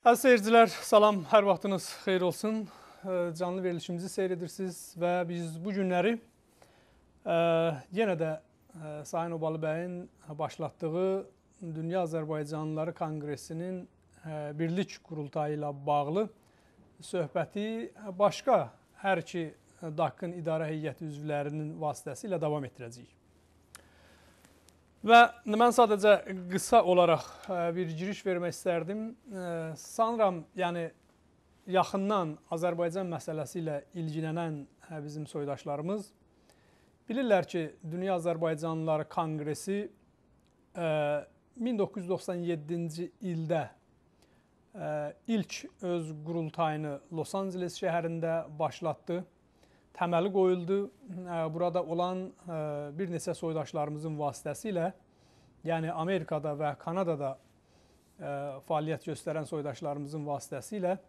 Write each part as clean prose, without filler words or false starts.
Əziz seyircilər, salam, hər vaxtınız xeyir olsun. Canlı verilişimizi seyr edirsiniz və biz bu günləri yenə də Sayın Obalı bəyin başlatdığı Dünya Azərbaycanlıları Konqresinin birlik qurultayı ilə bağlı söhbəti başqa hər iki DAK-ın idarə heyəti üzvlərinin vasitəsilə davam etdirəcəyik. Və mən sadəcə qısa olaraq bir giriş vermək istərdim. Sanıram, yəni yaxından Azərbaycan məsələsi ilə ilgilənən bizim soydaşlarımız bilirlər ki, Dünya Azərbaycanlıları Konqresi 1997-ci ildə ilk öz qurultayını Los Angeles şəhərində başlatdı. Təməli qoyuldu. Burada olan bir neçə soydaşlarımızın vasitəsilə, yəni Amerikada və Kanadada fəaliyyət göstərən soydaşlarımızın vasitəsilə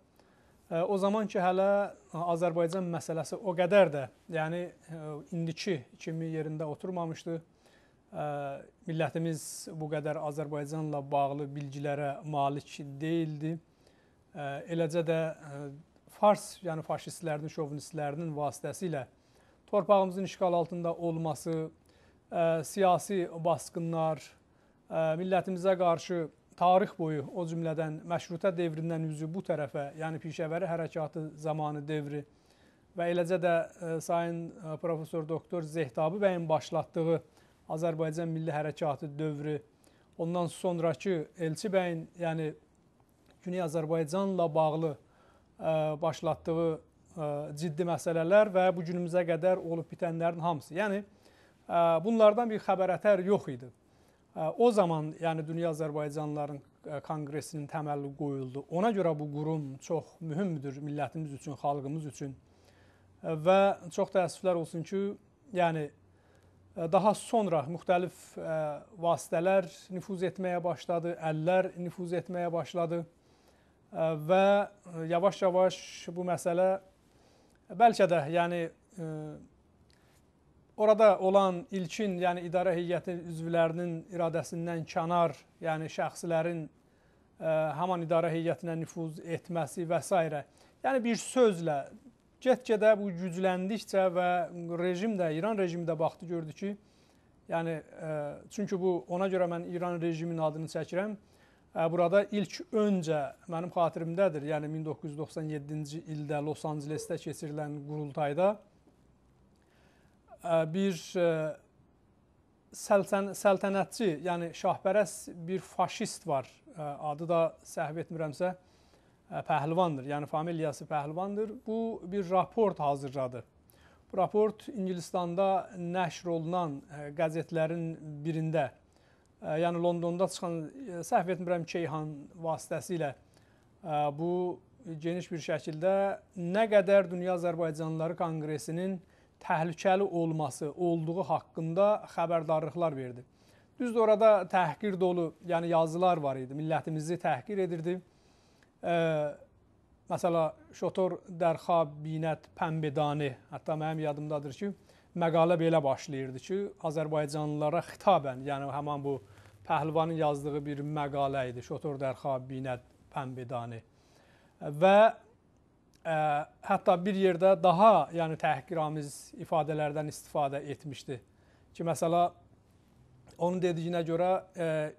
o zaman ki, hələ Azərbaycan məsələsi o qədər də, yəni indiki kimi yerində oturmamışdı. Millətimiz bu qədər Azərbaycanla bağlı bilgilərə malik deyildi. Eləcə də Fars, yəni faşistlərinin, şovinistlərinin vasitəsilə torpağımızın işğal altında olması, siyasi baskınlar, millətimizə qarşı tarix boyu, o cümlədən məşrutə devrindən üzü bu tərəfə, yəni Pişəvəri hərəkatı zamanı devri və eləcə də Sayın Profesor Doktor Zehtabi bəyin başlatdığı Azərbaycan Milli Hərəkatı dövrü, ondan sonraki Elçi bəyin, yəni Güney Azərbaycanla bağlı başlatdığı ciddi məsələlər və bu günümüzə qədər olub bitənlərin hamısı. Yəni, bunlardan bir xəbərətər yox idi. O zaman, yəni Dünya Azərbaycanlıların Konqresinin təməli qoyuldu. Ona görə bu qurum çox mühümdür millətimiz üçün, xalqımız üçün. Və çox təəssüflər olsun ki, yəni daha sonra müxtəlif vasitələr nüfuz etməyə başladı, əllər nüfuz etməyə başladı. Və yavaş-yavaş bu məsələ bəlkə də yəni orada olan ilkin, yəni idarə heyəti üzvlərinin iradəsindən kənar, yəni şəxslərin haman idarə heyətinə nüfuz etməsi və s. Yəni bir sözlə get-gedə bu gücləndikcə və rejim də, İran rejimi də baxdı, gördü ki, yəni çünki bu ona görə mən İran rejiminin adını çəkirəm. Burada ilk öncə mənim xatirimdədir, yəni 1997-ci ildə Los Angelesdə keçirilən qurultayda bir səltənətçi, yəni şahpərəst bir faşist var. Adı da səhv etmirəmsə Pəhlivandır, yəni familiyası Pəhlivandır. Bu bir raport hazırladı. Bu raport İngilistanda nəşr olunan qəzetlərin birində, yəni Londonda çıxan, səhv etmirəm Keyhan vasitəsilə bu geniş bir şəkildə nə qədər Dünya Azərbaycanlıları Konqresinin təhlükəli olması olduğu haqqında xəbərdarlıqlar verdi. Düzdür, orada təhqir dolu, yəni yazılar var idi, millətimizi təhqir edirdi. Məsələ, Şotor Dərxa Binət Pəmbedani, hətta mənim yadımdadır ki, məqalə belə başlayırdı ki, Azərbaycanlılara xitabən, yəni həman bu Pəhlivanın yazdığı bir məqalə idi, Şotor Dərxa Binət Pəmbedani. Və hətta bir yerdə daha yəni təhqiramiz ifadələrdən istifadə etmişdi ki, məsələ, onun dediyinə görə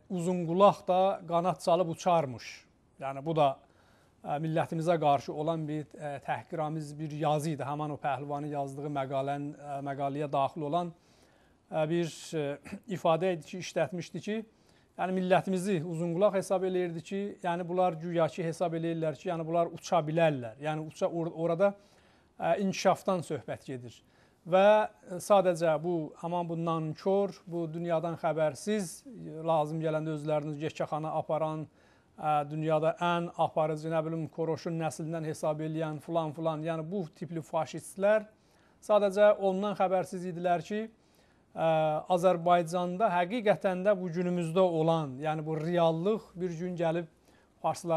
Uzunqulaq da qanat çalıb uçarmış. Yəni bu da millətimizə qarşı olan bir təhqiramiz bir yazı idi. Həman o Pəhlivanın yazdığı məqaləyə daxil olan bir ifadə idi ki, işlətmişdi ki, yəni millətimizi Uzunqulaq hesab eləyirdi ki, yəni bunlar güya ki, hesab eləyirlər ki, yəni bunlar uça bilərlər. Yəni orada inkişafdan söhbət gedir. Və sadəcə bu, həman bu nankor, bu dünyadan xəbərsiz, lazım gələndə özləriniz yekəxana aparan, dünyada ən aparıcı, nə bilim, Koroşun nəslindən hesab eləyən filan, yəni bu tipli faşistlər sadəcə ondan xəbərsiz idilər ki, Azərbaycanda həqiqətən də bu günümüzdə olan, yəni bu reallıq bir gün gəlib fars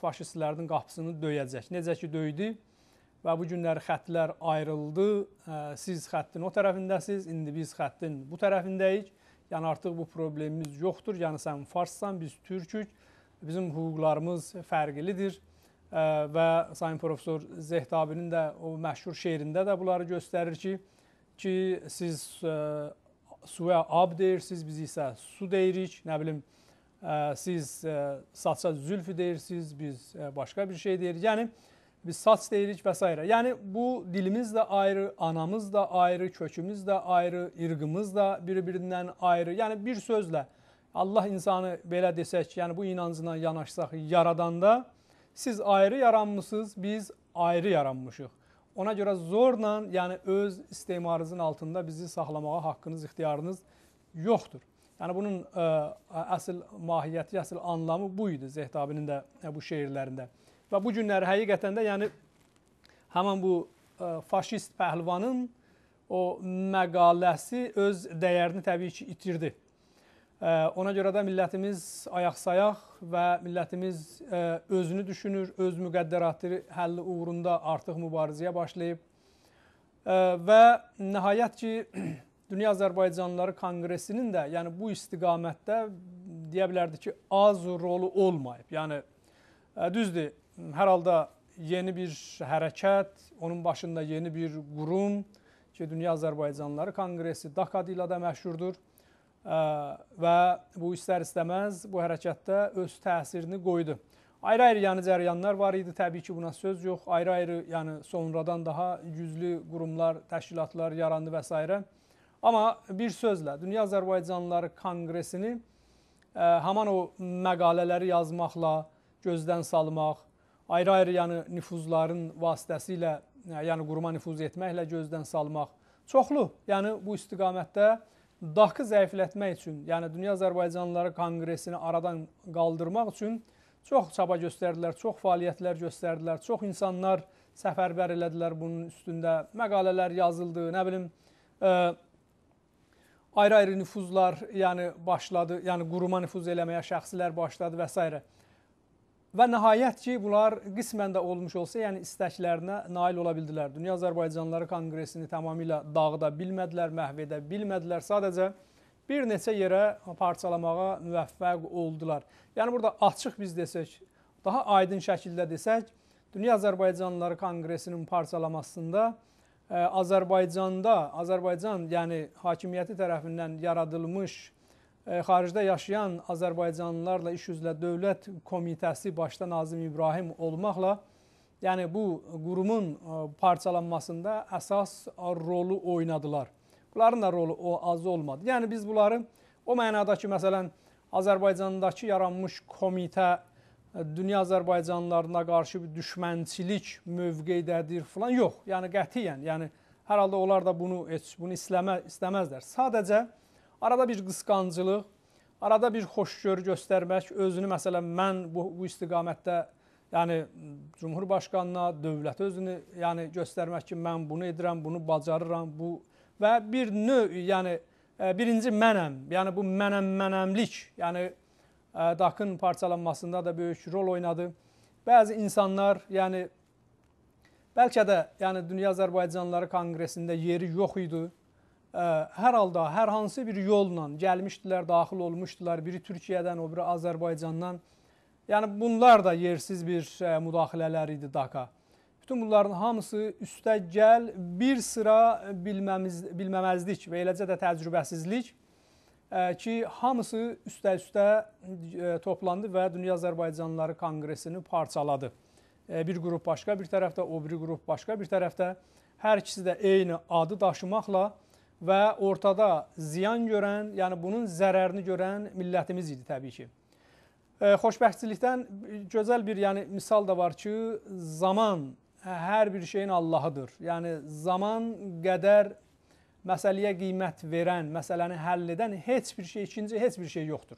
faşistlərinin qapısını döyəcək. Necə ki, döydü və bu günləri xəttlər ayrıldı, siz xəttin o tərəfindəsiz, indi biz xəttin bu tərəfindəyik. Yəni artıq bu problemimiz yoxdur, yəni sən farssan, biz türkük. bizim hüquqlarımız fərqlidir və Sayın Profesor Zehtabinin də o məşhur şeirində də bunları göstərir ki siz suya ab deyirsiniz, biz isə su deyirik, nə bilim, siz saça zülfü deyirsiniz, biz başqa bir şey deyirik. Yəni, biz saç deyirik və s. Yəni, bu dilimiz də ayrı, anamız da ayrı, kökümüz də ayrı, irqimiz da bir-birindən ayrı. Yəni, bir sözlə Allah insanı belə desək, yəni bu inancına yanaşsaq, yaradanda siz ayrı yaranmışsınız, biz ayrı yaranmışıq. Ona görə zorla, yəni öz istemarınızın altında bizi saxlamağa haqqınız, ixtiyarınız yoxdur. Yəni bunun əsl mahiyyəti, əsl anlamı bu idi Zehtabinin də bu şeirlərində. Və bu günləri həqiqətən də yəni həmin bu faşist pəhlivanın o məqaləsi öz dəyərini təbii ki itirdi. Ona görə də millətimiz ayaq-sayaq və millətimiz özünü düşünür, öz müqəddəratı həlli uğrunda artıq mübarizəyə başlayıb. Və nəhayət ki, Dünya Azərbaycanlıları Konqresinin də yəni bu istiqamətdə deyə bilərdi ki, az rolu olmayıb. Yəni, düzdür, hər halda yeni bir hərəkət, onun başında yeni bir qurum ki, Dünya Azərbaycanlıları Konqresi DAK adıyla da məşhurdur. Və bu istər-istəməz bu hərəkətdə öz təsirini qoydu. Ayrı-ayrı yəni cəryanlar var idi, təbii ki, buna söz yox. Ayrı-ayrı yəni sonradan daha güclü qurumlar, təşkilatlar yarandı və s. Amma bir sözlə Dünya Azərbaycanlıları Konqresini haman o məqalələri yazmaqla gözdən salmaq, ayrı-ayrı yəni nüfuzların vasitəsilə, yəni quruma nüfuz etməklə gözdən salmaq çoxlu. Yəni bu istiqamətdə DAK-ı zəiflətmək üçün, yəni Dünya Azərbaycanlıları Konqresini aradan qaldırmaq üçün çox çaba göstərdilər, çox fəaliyyətlər göstərdilər, çox insanlar səfərbər elədilər bunun üstündə, məqalələr yazıldı, nə bilim, ayrı-ayrı nüfuzlar yəni başladı, yəni quruma nüfuz eləməyə şəxslər başladı və s. Və nəhayət ki, bunlar qismən də olmuş olsa, yəni istəklərinə nail ola bildilər. Dünya Azərbaycanlıları Konqresini tamamilə dağıda bilmədilər, məhv edə bilmədilər. Sadəcə bir neçə yerə parçalamağa müvəffəq oldular. Yəni burada açıq biz desək, daha aydın şəkildə desək, Dünya Azərbaycanlıları Konqresinin parçalamasında Azərbaycan yəni hakimiyyəti tərəfindən yaradılmış xaricdə yaşayan Azərbaycanlılarla iş üzrə Dövlət Komitəsi başda Nazim İbrahim olmaqla, yəni bu qurumun parçalanmasında əsas rolu oynadılar. Bunların da rolu az olmadı. Yəni biz bunları o mənada ki, məsələn, Azərbaycandakı yaranmış komitə Dünya Azərbaycanlılarına qarşı bir düşmənçilik mövqeydədir falan yox. Yəni qətiyyən, yəni hər halda onlar da bunu istəməzlər. Sadəcə arada bir qısqancılıq, arada bir xoşgörü göstərmək, özünü məsələn mən bu istiqamətdə yəni Cumhurbaşqanına, dövlət özünü yəni göstərmək ki, mən bunu edirəm, bunu bacarıram, bu və bir növ, yəni birinci mənəm, yəni bu mənəmlik, yəni DAK-ın parçalanmasında da böyük rol oynadı. Bəzi insanlar, yəni bəlkə də yəni Dünya Azərbaycanlıları Konqresində yeri yox idi. Hər halda, hər hansı bir yolla gəlmişdilər, daxil olmuşdular. Biri Türkiyədən, o biri Azərbaycandan. Yəni bunlar da yersiz bir müdaxilələr idi DAK-a. Bütün bunların hamısı üstəgəl bir sıra bilməməzlik və eləcə də təcrübəsizlik ki, hamısı üstə-üstə toplandı və Dünya Azərbaycanlıları Konqresini parçaladı. Bir qrup başqa bir tərəfdə, o biri qrup başqa bir tərəfdə. Hər ikisi də eyni adı daşımaqla və ortada ziyan görən, yəni bunun zərərini görən millətimiz idi təbii ki. Xoşbəxtçilikdən gözəl bir misal da var ki, zaman hər bir şeyin Allahıdır. Yəni zaman qədər məsələyə qiymət verən, məsələni həll edən heç bir şey, ikinci heç bir şey yoxdur.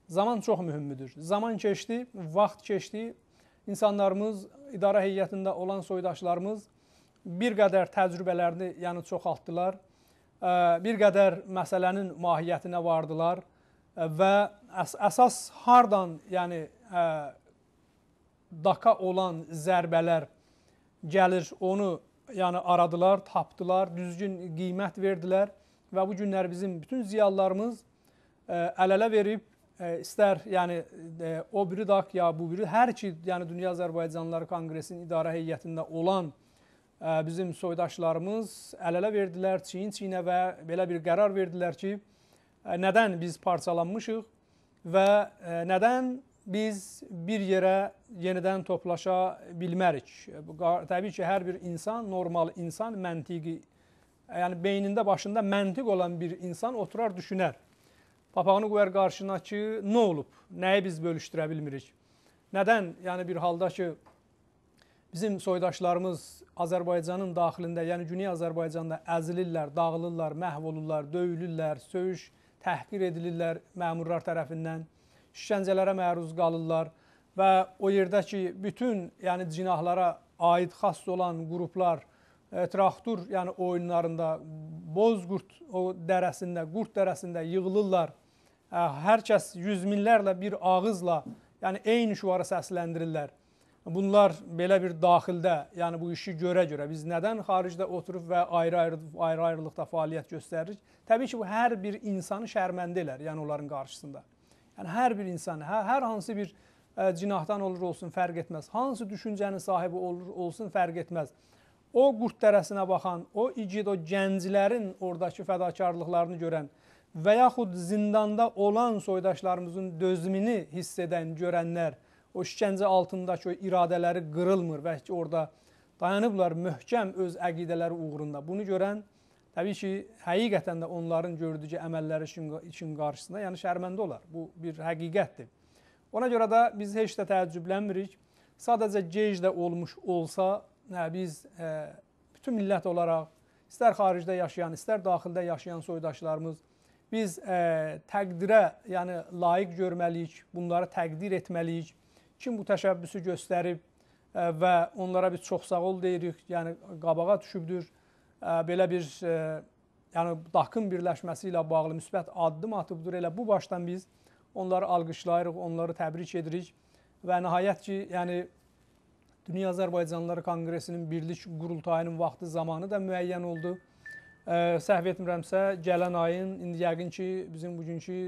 Zaman çox mühümdür. Zaman keçdi, vaxt keçdi. İnsanlarımız, idarə heyətində olan soydaşlarımız bir qədər təcrübələrini çoxaltdılar. Bir qədər məsələnin mahiyyətinə vardılar və əsas hardan DAK-a olan zərbələr gəlir, onu aradılar, tapdılar, düzgün qiymət verdilər və bu günlər bizim bütün ziyalılarımız əl-ələ verib istər yəni o biri DAK ya bu biri, hər iki yəni Dünya Azərbaycanlıları Konqresinin idarə heyətində olan bizim soydaşlarımız əl-ələ verdilər, çiyin-çiyinə və belə bir qərar verdilər ki, nədən biz parçalanmışıq və nədən biz bir yerə yenidən toplaşa bilmərik. Təbii ki, hər bir insan, normal insan, məntiqi, yəni beynində, başında məntiq olan bir insan oturar, düşünər. Papağını qoyar qarşına ki, nə olub, nəyi biz bölüşdürə bilmirik? Nədən? Yəni bir halda ki, bizim soydaşlarımız Azərbaycanın daxilində, yəni Güney Azərbaycanda əzilirlər, dağılırlar, məhv olurlar, döyülürlər, söyüş, təhqir edilirlər məmurlar tərəfindən, işgəncələrə məruz qalırlar və o yerdəki bütün yəni cinahlara aid xas olan qruplar, traktor yəni oyunlarında, Bozqurd o dərəsində, Qurd dərəsində yığılırlar. Hər kəs yüz minlərlə bir ağızla, yəni eyni şüarı səsləndirirlər. Bunlar belə bir daxildə, yəni bu işi görə biz nədən xaricdə oturub və ayrı-ayrılıqda fəaliyyət göstəririk? Təbii ki, bu hər bir insanı şərməndə elər, yəni onların qarşısında. Yəni hər bir insan, hər hansı bir cinahdan olur olsun, fərq etməz. Hansı düşüncənin sahibi olur olsun, fərq etməz. O Qurd dərəsinə baxan, o igid, o gənclərin oradakı fədakarlıqlarını görən və yaxud zindanda olan soydaşlarımızın dözümünü hiss edən, görənlər, o işgəncə altındakı o iradələri qırılmır və ki, orada dayanıblar möhkəm öz əqidələri uğrunda. Bunu görən, təbii ki, həqiqətən də onların gördüyü əməlləri üçün qarşısında, yəni şərməndə olar. Bu bir həqiqətdir. Ona görə də biz heç də təəccüblənmirik. Sadəcə gec də olmuş olsa, biz bütün millət olaraq, istər xaricdə yaşayan, istər daxildə yaşayan soydaşlarımız, biz təqdirə yəni, layiq görməliyik, bunları təqdir etməliyik. Kim bu təşəbbüsü göstərib və onlara biz çox sağ ol deyirik, yəni qabağa düşübdür, belə bir yəni, DAK-ın birləşməsi ilə bağlı müsbət addım atıbdır. Elə bu başdan biz onları alqışlayırıq, onları təbrik edirik və nəhayət ki, yəni, Dünya Azərbaycanlıları Konqresinin birlik qurultayının vaxtı zamanı da müəyyən oldu. Səhv etmirəmsə, gələn ayın, indi yəqin ki, bizim bugünkü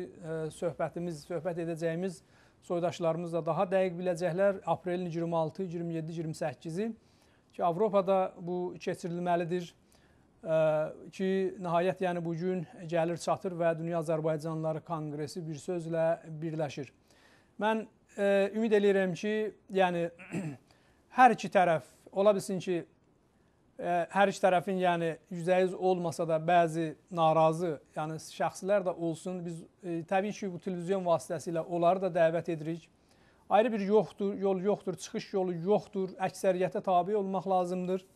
söhbət edəcəyimiz soydaşlarımız da daha dəqiq biləcəklər. Aprelin 26, 27, 28-i ki, Avropada bu keçirilməlidir ki, nəhayət yəni bugün gəlir çatır və Dünya Azərbaycanlıları Konqresi bir sözlə birləşir. Mən ümid edirəm ki, yəni hər iki tərəf, ola bilsin ki, hər iki tərəfin yəni %100 olmasa da bəzi narazı, yəni şəxslər də olsun. Biz təbii ki, bu televizyon vasitəsilə onları da dəvət edirik. Ayrı bir yol yoxdur, çıxış yolu yoxdur, əksəriyyətə tabi olmaq lazımdır.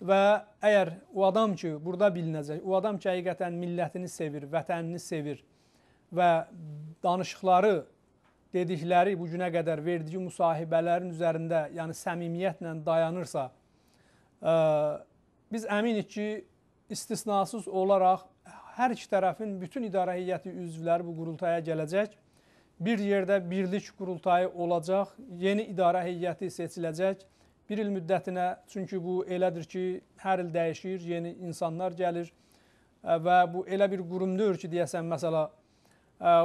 Və əgər o adam ki, burada bilinəcək, o adam ki, həqiqətən millətini sevir, vətənini sevir və danışıqları, dedikləri bu günə qədər verdiyi müsahibələrin üzərində, yəni səmimiyyətlə dayanırsa, biz əminik ki, istisnasız olaraq hər iki tərəfin bütün idarə heyəti üzvləri bu qurultaya gələcək. Bir yerdə birlik qurultayı olacaq, yeni idarə heyəti seçiləcək. Bir il müddətinə, çünki bu elədir ki, hər il dəyişir, yeni insanlar gəlir və bu elə bir qurum deyir ki, deyəsən, məsələ,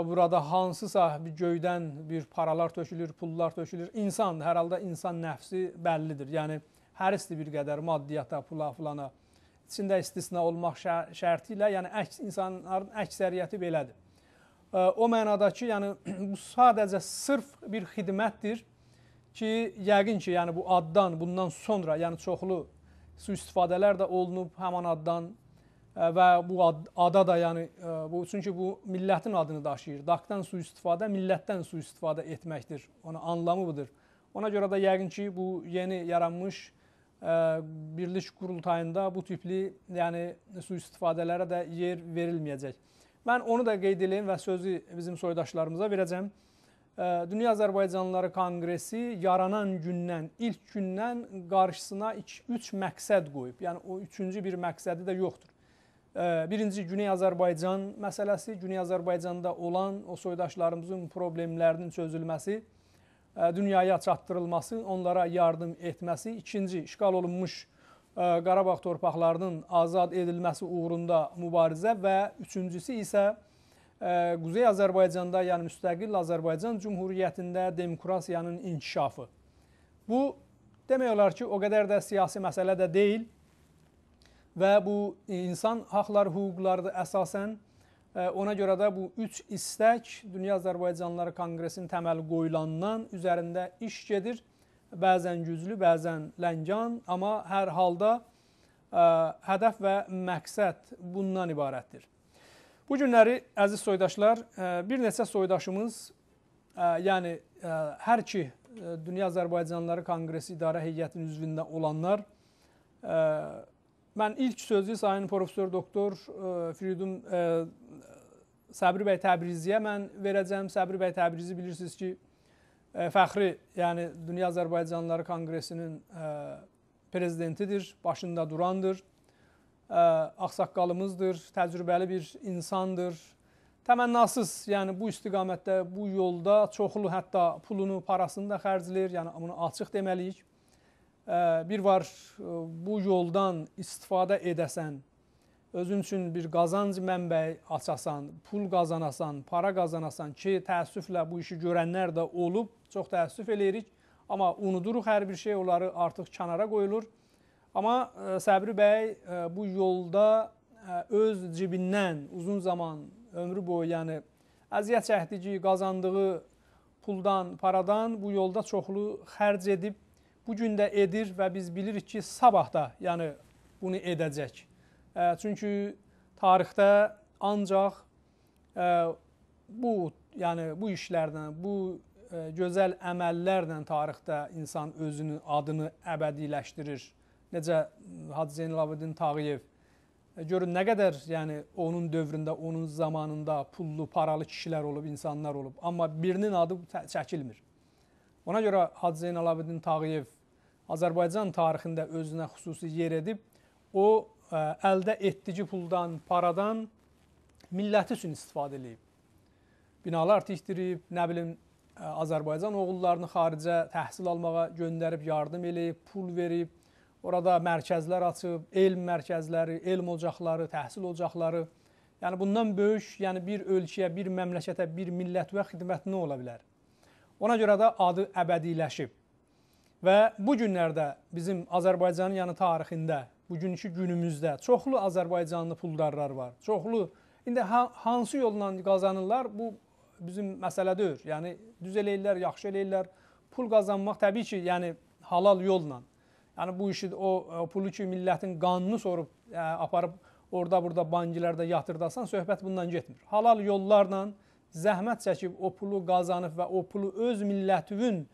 burada hansısa bir göydən bir paralar tökülür, pullar tökülür. İnsan, hər halda insan nəfsi bəllidir. Yəni, hərisdir bir qədər maddiyyata, pula, fulana. İçində istisna olmaq şərti ilə, yəni insanların əksəriyyəti belədir. O mənada ki, yəni, bu sadəcə sırf bir xidmətdir ki, yəqin ki, yəni bu addan, bundan sonra, yəni çoxlu sui-istifadələr də olunub həman addan və bu ada da, yəni, çünki bu millətin adını daşıyır. DAK-dan sui-istifadə, millətdən sui-istifadə etməkdir. Onun anlamı budur. Ona görə də yəqin ki, bu yeni yaranmış birlik qurultayında bu tipli yəni, sui-istifadələrə də yer verilməyəcək. Mən onu da qeyd edeyim və sözü bizim soydaşlarımıza verəcəm. Dünya Azərbaycanlıları Konqresi yaranan gündən, ilk gündən qarşısına 3 məqsəd qoyub. Yəni, o üçüncü bir məqsədi də yoxdur. Birinci, Güney Azərbaycan məsələsi, Güney Azərbaycanda olan o soydaşlarımızın problemlərinin çözülməsi, dünyaya çatdırılması, onlara yardım etməsi. İkinci, işğal olunmuş Qarabağ torpaqlarının azad edilməsi uğrunda mübarizə və üçüncüsü isə Quzey Azərbaycanda, yəni müstəqil Azərbaycan Cümhuriyyətində demokrasiyanın inkişafı. Bu, demək olar ki, o qədər də siyasi məsələ də deyil və bu insan haqları, hüquqlarıdır əsasən. Ona görə də bu üç istək Dünya Azərbaycanlıları Konqresinin təməli qoyulandan üzərində iş gedir. Bəzən güclü, bəzən ləngan, amma hər halda hədəf və məqsəd bundan ibarətdir. Bu günləri, əziz soydaşlar, bir neçə soydaşımız, yəni hər ki Dünya Azərbaycanlıları Konqresi İdarə Heyətinin üzvündə olanlar, mən ilk sözü Sayın Profesör Doktor Firidun Səbri bəy Təbriziyə mən verəcəm. Səbri bəy Təbrizi bilirsiniz ki, fəxri, yəni Dünya Azərbaycanlıları Konqresinin prezidentidir, başında durandır, ağsaqqalımızdır, təcrübəli bir insandır. Təmənnasız, yəni bu istiqamətdə, bu yolda çoxlu, hətta pulunu, parasını da xərcləyir, yəni bunu açıq deməliyik. Bir var, bu yoldan istifadə edəsən, özün üçün bir qazanc mənbəyi açasan, pul qazanasan, para qazanasan ki, təəssüflə bu işi görənlər də olub, çox təəssüf eləyirik. Amma unuduruq hər bir şey, onları artıq kənara qoyulur. Amma Səbri bəy bu yolda öz cibindən uzun zaman, ömrü boyu, yəni əziyyət çəkdi ki, qazandığı puldan, paradan bu yolda çoxlu xərc edib, bu gün də edir və biz bilirik ki, sabah da yəni bunu edəcək. Çünki tarixdə ancaq bu işlərdən, bu gözəl əməllərlə tarixdə insan özünün adını əbədiləşdirir. Necə Hacı Zeynalabdin Tağıyev, görün nə qədər yəni onun dövründə, onun zamanında pullu, paralı kişilər olub, insanlar olub. Amma birinin adı çəkilmir. Ona görə Hacı Zeynalabdin Tağıyev Azərbaycan tarixində özünə xüsusi yer edib, o əldə etdiyi puldan, paradan milləti üçün istifadə edib. Binalar tikdirib, nə bilim, Azərbaycan oğullarını xaricə təhsil almağa göndərib, yardım eləyib, pul verib, orada mərkəzlər açıb, elm mərkəzləri, elm ocaqları, təhsil ocaqları. Yəni bundan böyük, yəni bir ölkəyə, bir məmləkətə, bir millət və xidmət nə ola bilər? Ona görə də adı əbədiləşib. Və bu günlərdə bizim Azərbaycanın yəni tarixində, bugünkü günümüzdə çoxlu Azərbaycanlı puldarlar var. Çoxlu, indi hansı yolla qazanırlar, bu bizim məsələ deyil. Yəni düz eləyirlər, yaxşı eləyirlər. Pul qazanmaq təbii ki, yəni halal yolla. Yəni bu işi, o pulu ki, millətin qanını sorub, aparıb orada-burada bankilərdə yatırdasan, söhbət bundan getmir. Halal yollarla zəhmət çəkib o pulu qazanıb və o pulu öz millətinin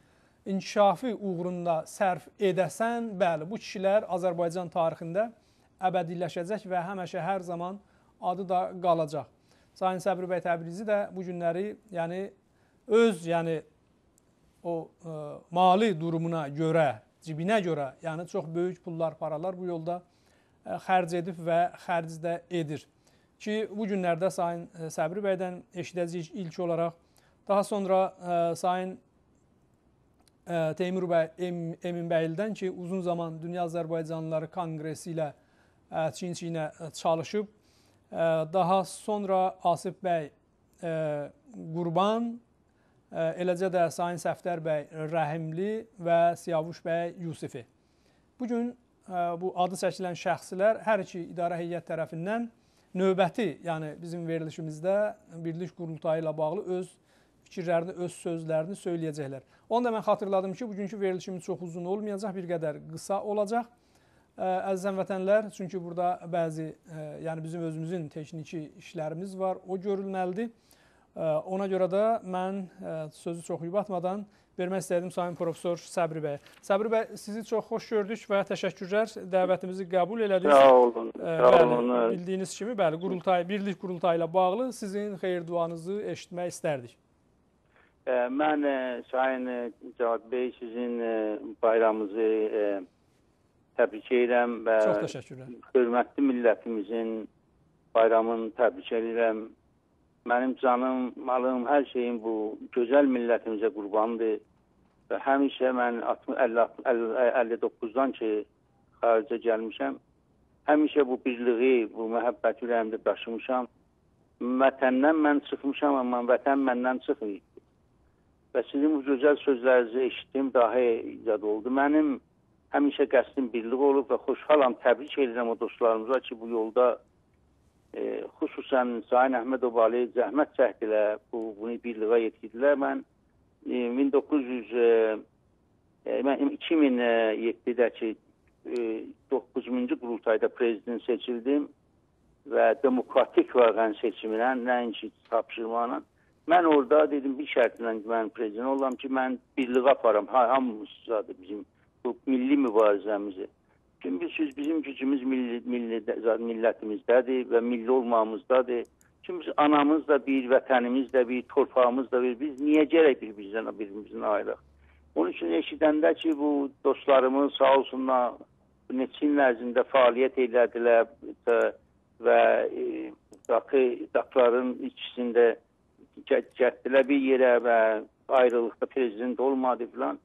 inkişafı uğrunda sərf edəsən, bəli, bu kişilər Azərbaycan tarixində əbədiləşəcək və həmişə hər zaman adı da qalacaq. Sayın Səbri bəy Təbrizi də bu günləri yəni öz o mali durumuna görə, cibinə görə, yəni çox böyük pullar, paralar bu yolda xərc edib və xərc də edir. Ki, bu günlərdə Sayın Səbri bəydən eşidəcəyik ilk olaraq. Daha sonra Sayın Teymur bəy Eminbəylidən ki, uzun zaman Dünya Azərbaycanlıları Konqresi ilə çiyin-çiyinə çalışıb. Daha sonra Asif bəy Qurban, eləcə də Sayın Səfdər bəy Rəhimli və Siyavuş bəy Yusifi. Bugün bu adı çəkilən şəxslər hər iki idarə heyət tərəfindən növbəti, yəni bizim verilişimizdə Birlik Qurultayı ilə bağlı öz fikirlərini, öz sözlərini söyləyəcəklər. Onu da mən xatırladım ki, bugünkü verilişimiz çox uzun olmayacaq, bir qədər qısa olacaq. Əziz həmvətənlər, çünki burada bəzi, yəni bizim özümüzün texniki işlərimiz var, o görülməlidir. Ona görə də mən sözü çox yubatmadan vermək istədim Sayın Profesor Səbri bəy. Səbri bəy, sizi çox xoş gördük və təşəkkürlər, dəvətimizi qəbul elədik. Sağ olun. Bildiyiniz kimi, bəli, Birlik Qurultayı ilə bağlı sizin xeyir duanızı eşitmək istərdik. Mən Sayın Cavad bəy, sizin bayramınızı təbrik edirəm və hörmətli millətimizin bayramını təbrik edirəm. Mənim canım, malım, hər şeyim bu gözəl millətimizə qurbandır və həmişə mən 59-dan ki xaricə gəlmişəm, həmişə bu birliği, bu məhəbbəti ürəyimdə daşımışam. vətəndən mən çıxmışam, amma vətən məndən çıxmayıb. Və sizin bu gözəl sözlərinizi eşitdim, daha icad oldu. Mənim həmişə qəsdim birlik olub və xoşhalam, təbrik edirəm o dostlarımıza ki, bu yolda xüsusən Sayın Əhmədov Ali zəhmət çəkdilər, bunu birliğə yetirdilər. Mən 2007-dəki 9-cu qurultayda prezident seçildim və demokratik vəqən seçiminə, nəinki tapşırmaqla. Mən orada dedim, bir şərtlə mən prezident olam ki, mən birliğə aparam, hamımızdadır bizim bu milli mübarizəmizi. Çünki bilirsiniz, bizim gücümüz millətimizdədir və milli olmamızdadır. Çünki biz anamız da bir, vətənimiz də bir, torpağımız da bir. Biz niyə gərək birimizdən ayrılıq? Onun üçün eşidəndə ki, bu dostlarımız sağ olsunlar, neçə il ərzində fəaliyyət elədilər və daqların ikisində gəldilər bir yerə və ayrılıqda prezident olmadı filan.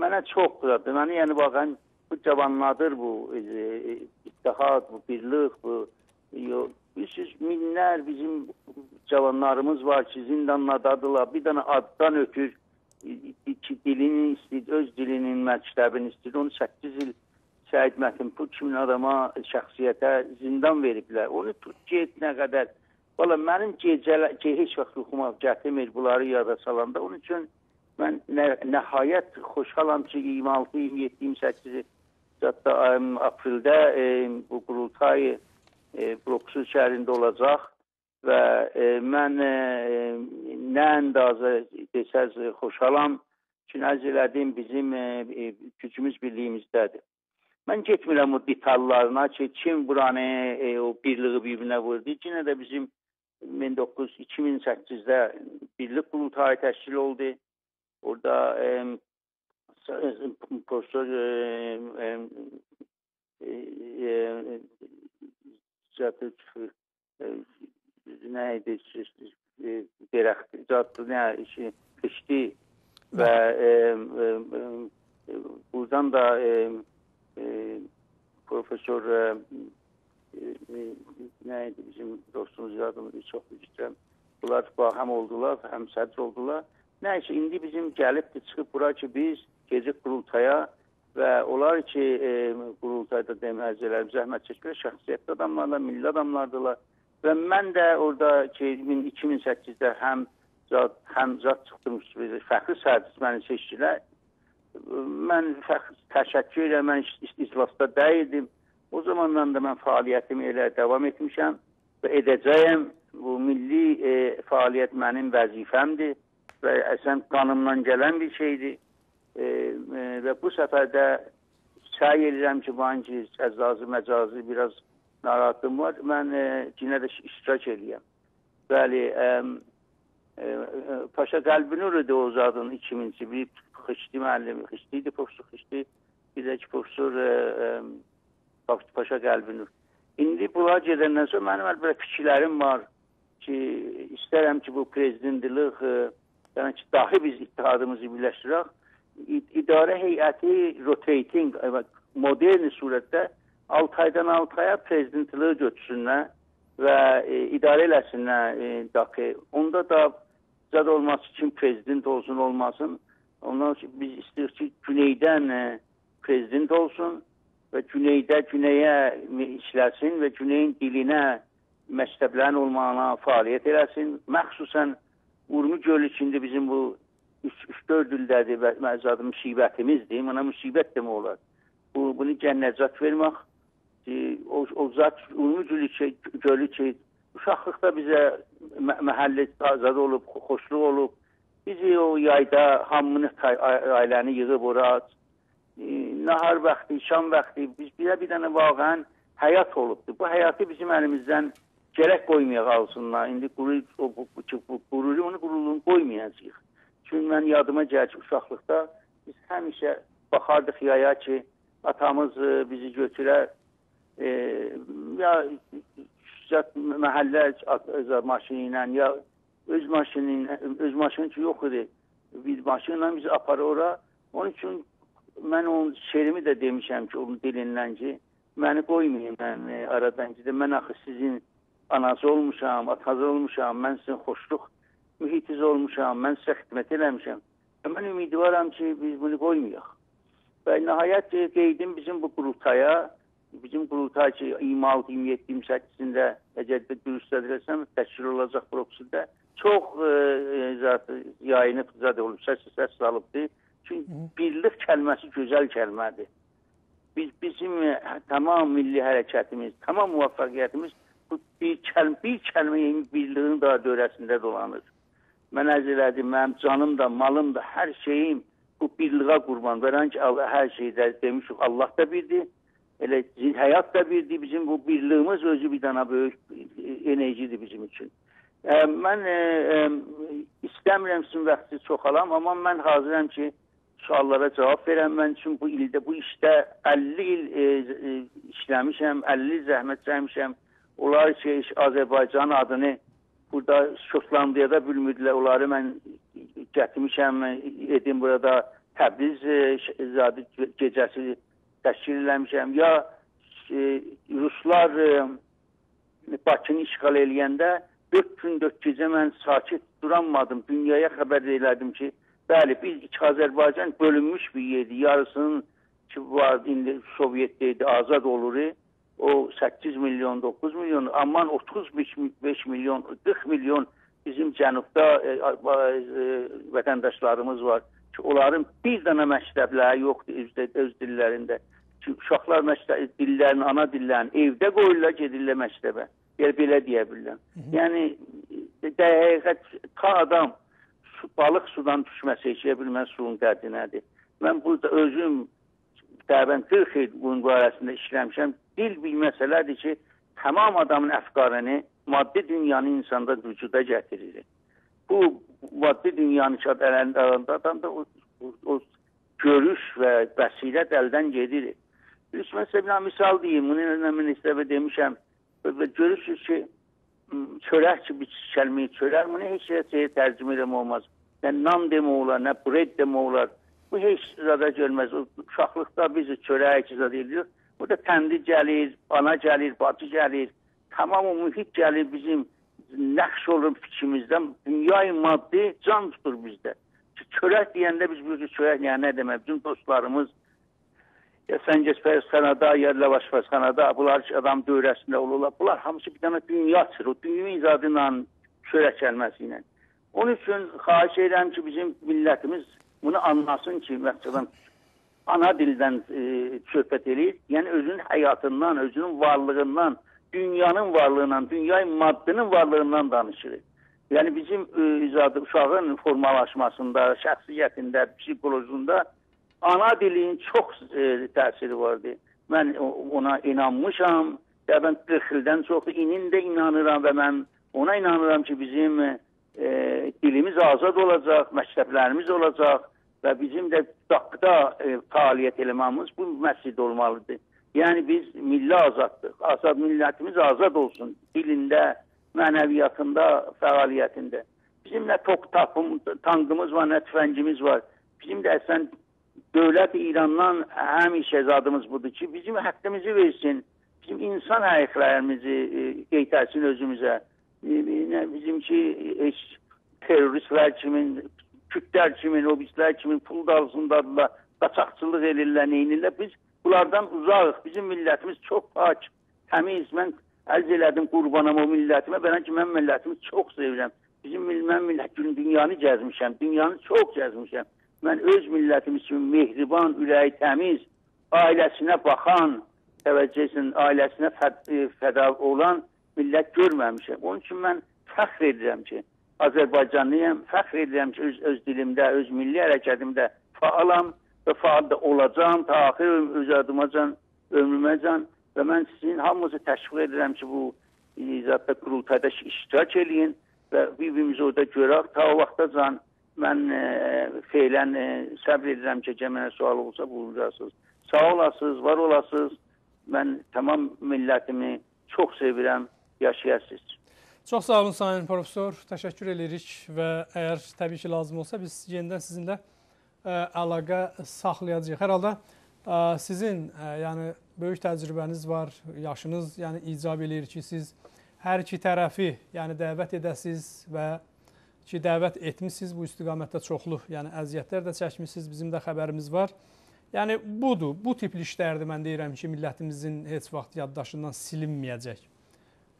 Mənə çox qıradı. Mənə yəni baxın, bu cavanladır bu ittihad, bu birlik, bu bilirsiniz, minlər bizim cavanlarımız var ki, zindanlardadılar. Bir dənə addan ötür, dilini istəyir, öz dilinin məktəbini istəyir. Onu 8 il Səid Mətinpur kimin adama, şəxsiyyətə zindan veriblər. Onu get nə qədər. Valla mənim heç vaxt yuxuma gətirmir bunları yada salanda. Onun üçün mən nəhayət xoşhalam ki, 26, 27, 28 apreldə bu qurultay Broxus şəhərində olacaq və mən nə əndazə desəz xoşhalam ki, nəz elədim bizim gücümüz birliyimizdədir. Mən getmirəm o detallarına ki, kim buranı o birliği bir-birinə vurdu. Yine də bizim 2008-də birlik qurultayı təşkil oldu. Orada profesör neydi? Kıştı və buradan da profesör neydi bizim dostumuz yardımcı çox üzrəm. Bunlar həm oldular, həm sədr oldular. Nəysə, indi bizim gəlibdir, çıxıb bura ki, biz gecik qurultaya və olar ki, qurultayda əzələrimiz zəhmət çəkilər, şəxsiyyətli adamlarla, milli adamlardılar. Və mən də orada ki, 2008-də həm zat çıxdım, fəxri sədr məni seçdilər. Mən təşəkkür edirəm, mən iclasda dəyildim. O zamandan da mən fəaliyyətimi elə davam etmişəm və edəcəyəm. Bu milli fəaliyyət mənim vəzifəmdir və əsən qanımdan gələn bir şeydir. Və bu səfərdə səy edirəm ki, banki, məcazi biraz narahatlığım var. Mən yenə də iştirak edirəm. Bəli, Paşa Qəlbinur idi o zadın 2000-ci bir Xışti müəllimi, Xışti idi, profesör Xışti, bir də ki, profesör Paşa Qəlbinur. İndi bunlar gedəndən sonra mənim əlbəttə fikirlərim var ki, istərəm ki, bu prezidentlik, yəni ki, dahi biz ittihadımızı birləşdirək, idarə heyəti rotating, modern surətdə 6 aydan 6 aya prezidentliği götürsünlər və idarə eləsinlər dahi. Onda da zad olması kim prezident olsun, olmasın. Ondan sonra biz istəyirik ki, güneydən prezident olsun və güneydə güneyə işləsin və güneyin dilinə, məktəblərin olmağına fəaliyyət eləsin. Məxsusən Urmu gölü içində bizim bu 3-4 ildədir və müsibətimizdir. Buna müsibət demə olar. Bunu nəcat vermək. O zat Urmu gölü ki, uşaqlıqda bizə məhəllə azad olub, xoşluq olub. Bizi o yayda hamını ailəni yığıb ora, nahar vaxtı, şam vaxtı, biz bir dənə vaqən həyat olubdur. Bu həyatı bizim əlimizdən gərək qoymayaq alsınlar. İndi quruluğunu qoymayacaq. Çünki mən yadıma gəlir ki, uşaqlıqda biz həmişə baxardıq yaya ki, atamız bizi götürər, ya məhəllə maşını ilə, ya öz maşını ki, yox idi. Bir maşınla bizi aparır ora. Onun üçün mən onun şeirimi də demişəm ki, onun dilindən ki, məni qoymayın mən aradan ki, mən axı sizin anası olmuşam, atası olmuşam, mən sizin xoşluq mühitiz olmuşam, mən sizə xidmət eləmişəm. Mən ümidvaram ki, biz bunu qoymayaq. Və nəhayət qeydim bizim bu qurultaya, bizim qurultay ki, 26-27-28-də əgər də dürüst edilsəm, təşkil olacaq proksida çox yayınıb, olub, səs salıbdır. Çünki birlik kəlməsi gözəl kəlmədir. Bizim tamam milli hərəkətimiz, tamam muvaffəqiyyətimiz bu bir kəlməyin birliğinin daha dörəsində dolanır. Mən ərz elədim, mənim canım da, malım da, hər şeyim bu birliğə qurban verən ki, hər şeydə demişik, Allah da birdir, elə həyat da birdir, bizim bu birliyimiz özü bir dana böyük enerjidir bizim üçün. Mən istəmirəm sizin vaxtı çox alam, amma mən hazıram ki, suallara cavab verəm. Mən üçün bu ildə, bu işdə 50 il işləmişəm, 50 il zəhmət çəkmişəm. Onlar ki, Azərbaycan adını burada Şotlandiyada bilmirdilər. Onları mən gətirmişəm, Edinburghda Təbriz gecəsi təşkil eləmişəm. Ya Ruslar Bakını işğal eləyəndə 4 gün 4 gecə mən sakit duranmadım. Dünyaya xəbər elədim ki, bəli, biz Azərbaycan bölünmüş bir yerdir. Yarısının ki var, indi Sovyetdeydi, azad olur. O 8 milyon, 9 milyon, aman 35 milyon, 40 milyon bizim cənubda vətəndaşlarımız var. Ki, onların bir dana məktəbləri yoxdur öz dillərində. Ki, uşaqlar dillərini, ana dillərini evdə qoyurlar, gedirlər məktəbə. Belə deyə bilirəm. Yəni, dəqiqət, ta adam balıq sudan düşməsə içəyə bilməz suyun dərdi nədir? Mən burada özüm təbən 40 il bunun barəsində işləmişəm. Dil bir məsələdir ki, tamam adamın əfqarını maddi dünyanı insanda vücuda gətirir. Bu maddi dünyanı əlində adamda o görüş və bəsirət əldən gedir. Mesela misal deyim, bunu mən istəbə demişəm. Görürsünüz ki, çörək ki, bir kəlməyi çörək, bunu heç şeyə tərcümə edəmə olmaz. Nə nan demə olar, nə bred demə olar. Bu heç zada görməz. Uşaqlıqda biz çörək zada edirik. Burada təndi gəlir, ana gəlir, bacı gəlir. Tamam o mühit gəlir bizim nəqş olur fikrimizdən. Dünyayı maddi can tutur bizdə. Çörək deyəndə biz bilirik ki, çörək yəni nə demək? Bizim dostlarımız ya Səncəspərxanada, ya Lavaşpərxanada, bunlar adam dövrəsində olurlar. Bunlar hamısı bir dənə dünyadır. O dünya izadı ilə çörək kəlməsi ilə. Onun üçün xahiş edirəm ki, bizim millətimiz bunu anlasın ki, məsələn, ana dildən söhbət edir. Yəni, özünün həyatından, özünün varlığından, dünyanın varlığından, dünya maddının varlığından danışır. Yəni, bizim uşağın formalaşmasında, şəxsiyyətində, psikolojisində ana dilin çox təsiri vardır. Mən ona inanmışam. Ben 40 ildən çoxdur. İnin də inanıram və mən ona inanıram ki, bizim dilimiz azad olacaq, məktəblərimiz olacaq və bizim də daqda fəaliyyət eləmemiz bu məscid olmalıdır. Yəni biz milli azaddır. Azad millətimiz azad olsun. Dilində, mənəviyyatında, fəaliyyətində. Bizim nə tankımız var, nə tüfəngimiz var. Bizim də əslən dövlət İrandan həmişə zadımız budur ki, bizim həqqimizi versin. Bizim insan həyəklərimizi qeytərsin özümüzə. Bizimki teröristlər kimin, kütlər kimin, obislər kimin pul dalsındadılar, qaçaqçılıq edirlər, neynirlər. Biz bunlardan uzağıq. Bizim millətimiz çox pak, təmiz. Mən əlz elədim qurbanam o millətimə. Bələn ki, mən millətimi çox sevirəm. Mən dünyanı gəzmişəm, dünyanı çox gəzmişəm. Mən öz millətimiz üçün mehriban, ürəyi təmiz, ailəsinə baxan, təvəccühsin, ailəsinə fəda olan millət görməmişəm. Onun üçün mən fəxr edirəm ki, Azərbaycanlıyam, fəxr edirəm ki, öz dilimdə, öz milli hərəkətimdə faalam və faal da olacam, ta axir öz adımacan, ömrüməcan və mən sizin hamınızı təşviq edirəm ki, bu qurultayda iştirak eləyin və bir-birimizi orada görək. Ta o vaxtacan mən feylən səbr edirəm ki, mənə sual olsa bulunacaqsınız. Sağ olasınız, var olasınız. Mən tamam millətimi çox sevirəm, yaşayasınız. Çox sağ olun Sayın Profesor, təşəkkür edirik və əgər təbii ki lazım olsa biz yenidən sizinlə əlaqə saxlayacağıq. Hər halda sizin yəni böyük təcrübəniz var, yaşınız yəni icab eləyir ki, siz hər iki tərəfi yəni dəvət edəsiz və ki, dəvət etmişsiniz bu istiqamətdə çoxlu, yəni əziyyətlər də çəkmişsiniz, bizim də xəbərimiz var. Yəni budur, bu tipli işlərdir mən deyirəm ki, millətimizin heç vaxt yaddaşından silinməyəcək.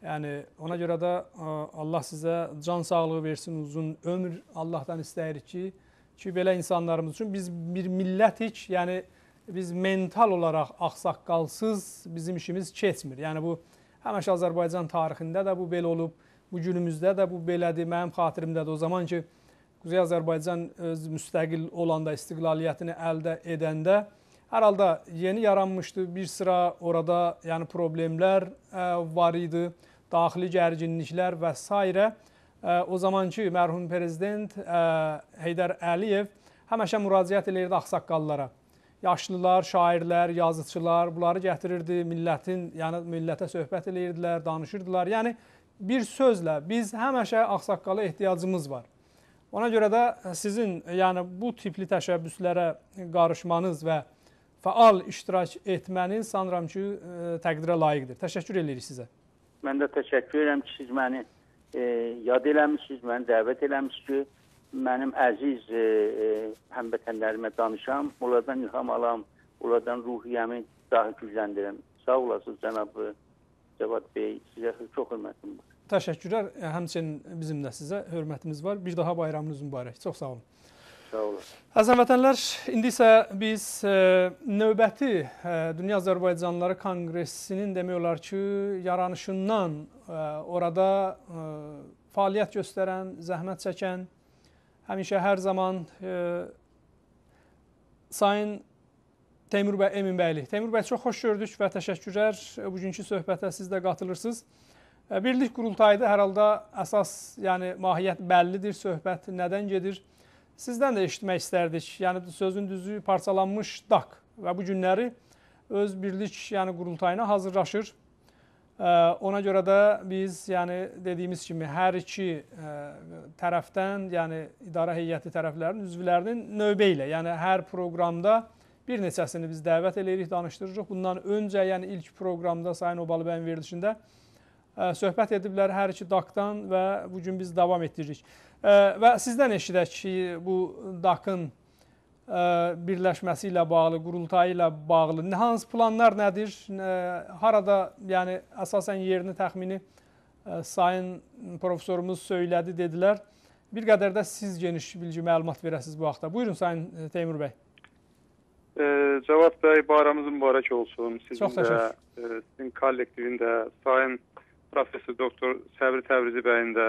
Yəni ona görə də Allah sizə can sağlığı versin, uzun ömür Allahdan istəyirik ki, belə insanlarımız üçün biz bir millətik, yəni biz mental olaraq ağsaqqalsız bizim işimiz keçmir. Yəni bu həmişə Azərbaycan tarixində də bu belə olub, bu günümüzdə də bu belədir. Mənim xatirimdədir o zaman ki, Quzey Azərbaycan öz müstəqil olanda, istiqlaliyyətini əldə edəndə hər halda yeni yaranmışdı. Bir sıra orada yəni problemlər var idi, daxili gərginliklər və s. O zamanki mərhum prezident Heydər Əliyev həmişə müraciət edirdi ağsaqqallara. Yaşlılar, şairlər, yazıçılar bunları gətirirdi, yəni millətə söhbət edirdilər, danışırdılar. Yəni bir sözlə biz həmişə ağsaqqala ehtiyacımız var. Ona görə də sizin yəni bu tipli təşəbbüslərə qarışmanız və fəal iştirak etməniz sanıram ki, təqdirə layiqdir. Təşəkkür edirik sizə. Mən də təşəkkür edirəm ki, siz məni yad eləmişsiniz, məni dəvət eləmişsiniz ki, mənim əziz həmvətənlərimə danışam, onlardan ilham alam, onlardan ruhiyyəmi daha gücləndirəm. Sağ olasınız cənab Cavad bəy, sizə çox hörmətim var. Təşəkkürlər, həmçinin bizim də sizə hörmətimiz var. Bir daha bayramınız mübarək. Çox sağ olun. Sağ olun. Əziz vətənlər, indi isə biz növbəti Dünya Azərbaycanlıları Konqresinin demək olar ki, yaranışından orada fəaliyyət göstərən, zəhmət çəkən, həmişə hər zaman Sayın Teymur bəy Eminbəyli. Teymur bəy, çox xoş gördük və təşəkkürlər. Bugünkü söhbətə siz də qatılırsınız. Birlik qurultayda hər halda əsas, yəni mahiyyət bəllidir, söhbət nədən gedir? Sizdən də eşitmək istərdik. Yəni sözün düzü parçalanmış DAQ və bu günləri öz birlik yəni qurultayına hazırlaşır. Ona görə də biz yəni dediyimiz kimi hər iki tərəfdən, yəni idarə heyəti tərəflərinin üzvlərinin növbə ilə, yəni hər proqramda bir neçəsini biz dəvət edirik, danışdırırıq. Bundan öncə, yəni ilk proqramda Sayın Obalı bəyin verilişində söhbət ediblər hər iki DAQ-dan və bugün biz davam etdiririk. Və sizdən eşidək ki, bu DAQ-ın birləşməsi ilə bağlı, qurultayı ilə bağlı hansı planlar nədir? Harada, yəni əsasən yerini təxmini sayın profesorumuz söylədi, dedilər. Bir qədər də siz geniş bilgi məlumat verəsiniz bu haqda. Buyurun Sayın Teymur bəy. Cavad bəy, bayramınız mübarək olsun. Çox təşəkkür. Sizin kollektivində, Sayın Profesör Doktor Səbri Təbrizi bəyin də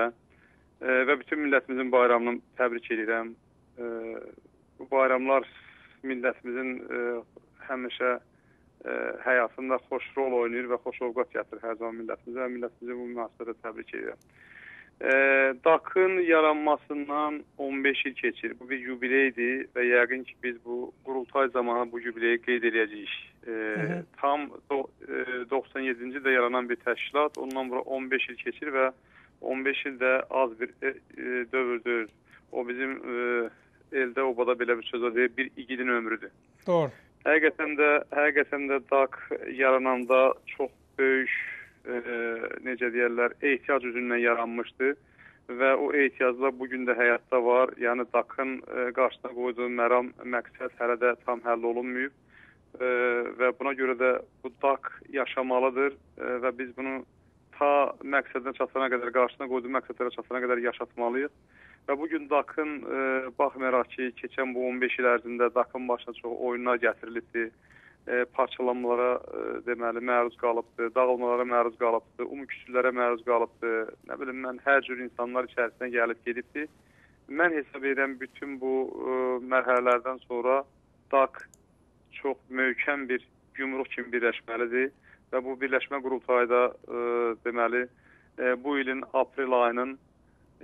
və bütün millətimizin bayramını təbrik edirəm. Bu bayramlar millətimizin həmişə həyatında xoş rol oynayır və xoş ovqat gətirir hər zaman millətimizə və millətimizin bu münasibətə təbrik edirəm. DAQ-ın yaranmasından 15 il keçir. Bu bir yubileydir və yəqin ki, biz bu qurultay zamanı bu yubileyi qeyd edəcəyik. Tam 97-ci ildə yaranan bir təşkilat, ondan sonra 15 il keçir və 15 ildə az bir dövrdür. O bizim eldə, obada belə bir söz deyir, bir igidin ömrüdür. Doğru. Həqiqətən də DAQ yarananda çox böyük, necə deyərlər, ehtiyac üzündən yaranmışdı və o ehtiyaclar bugün də həyatda var. Yəni DAQ-ın qarşısına qoyduğu məram, məqsəd hələ də tam həll olunmayıb və buna görə də bu DAQ yaşamalıdır və biz bunu ta məqsədinə çatana qədər, qarşısına qoyduğu məqsədlərə çatana qədər yaşatmalıyıq. Və bugün DAQ-ın baxmayaraq ki, keçən bu 15 il ərzində DAQ-ın başına çox oyunlar gətirilibdir. Parçalanmalara deməli məruz qalıbdır, dağılmalara məruz qalıbdır, küsürlərə məruz qalıbdır. Nə bilim, mən hər cür insanlar içərisinə gəlib gedibdir. Mən hesab edirəm bütün bu mərhələlərdən sonra DAQ çox möhkəm bir yumruq kimi birləşməlidir və bu birləşmə qurultayda deməli bu ilin aprel ayının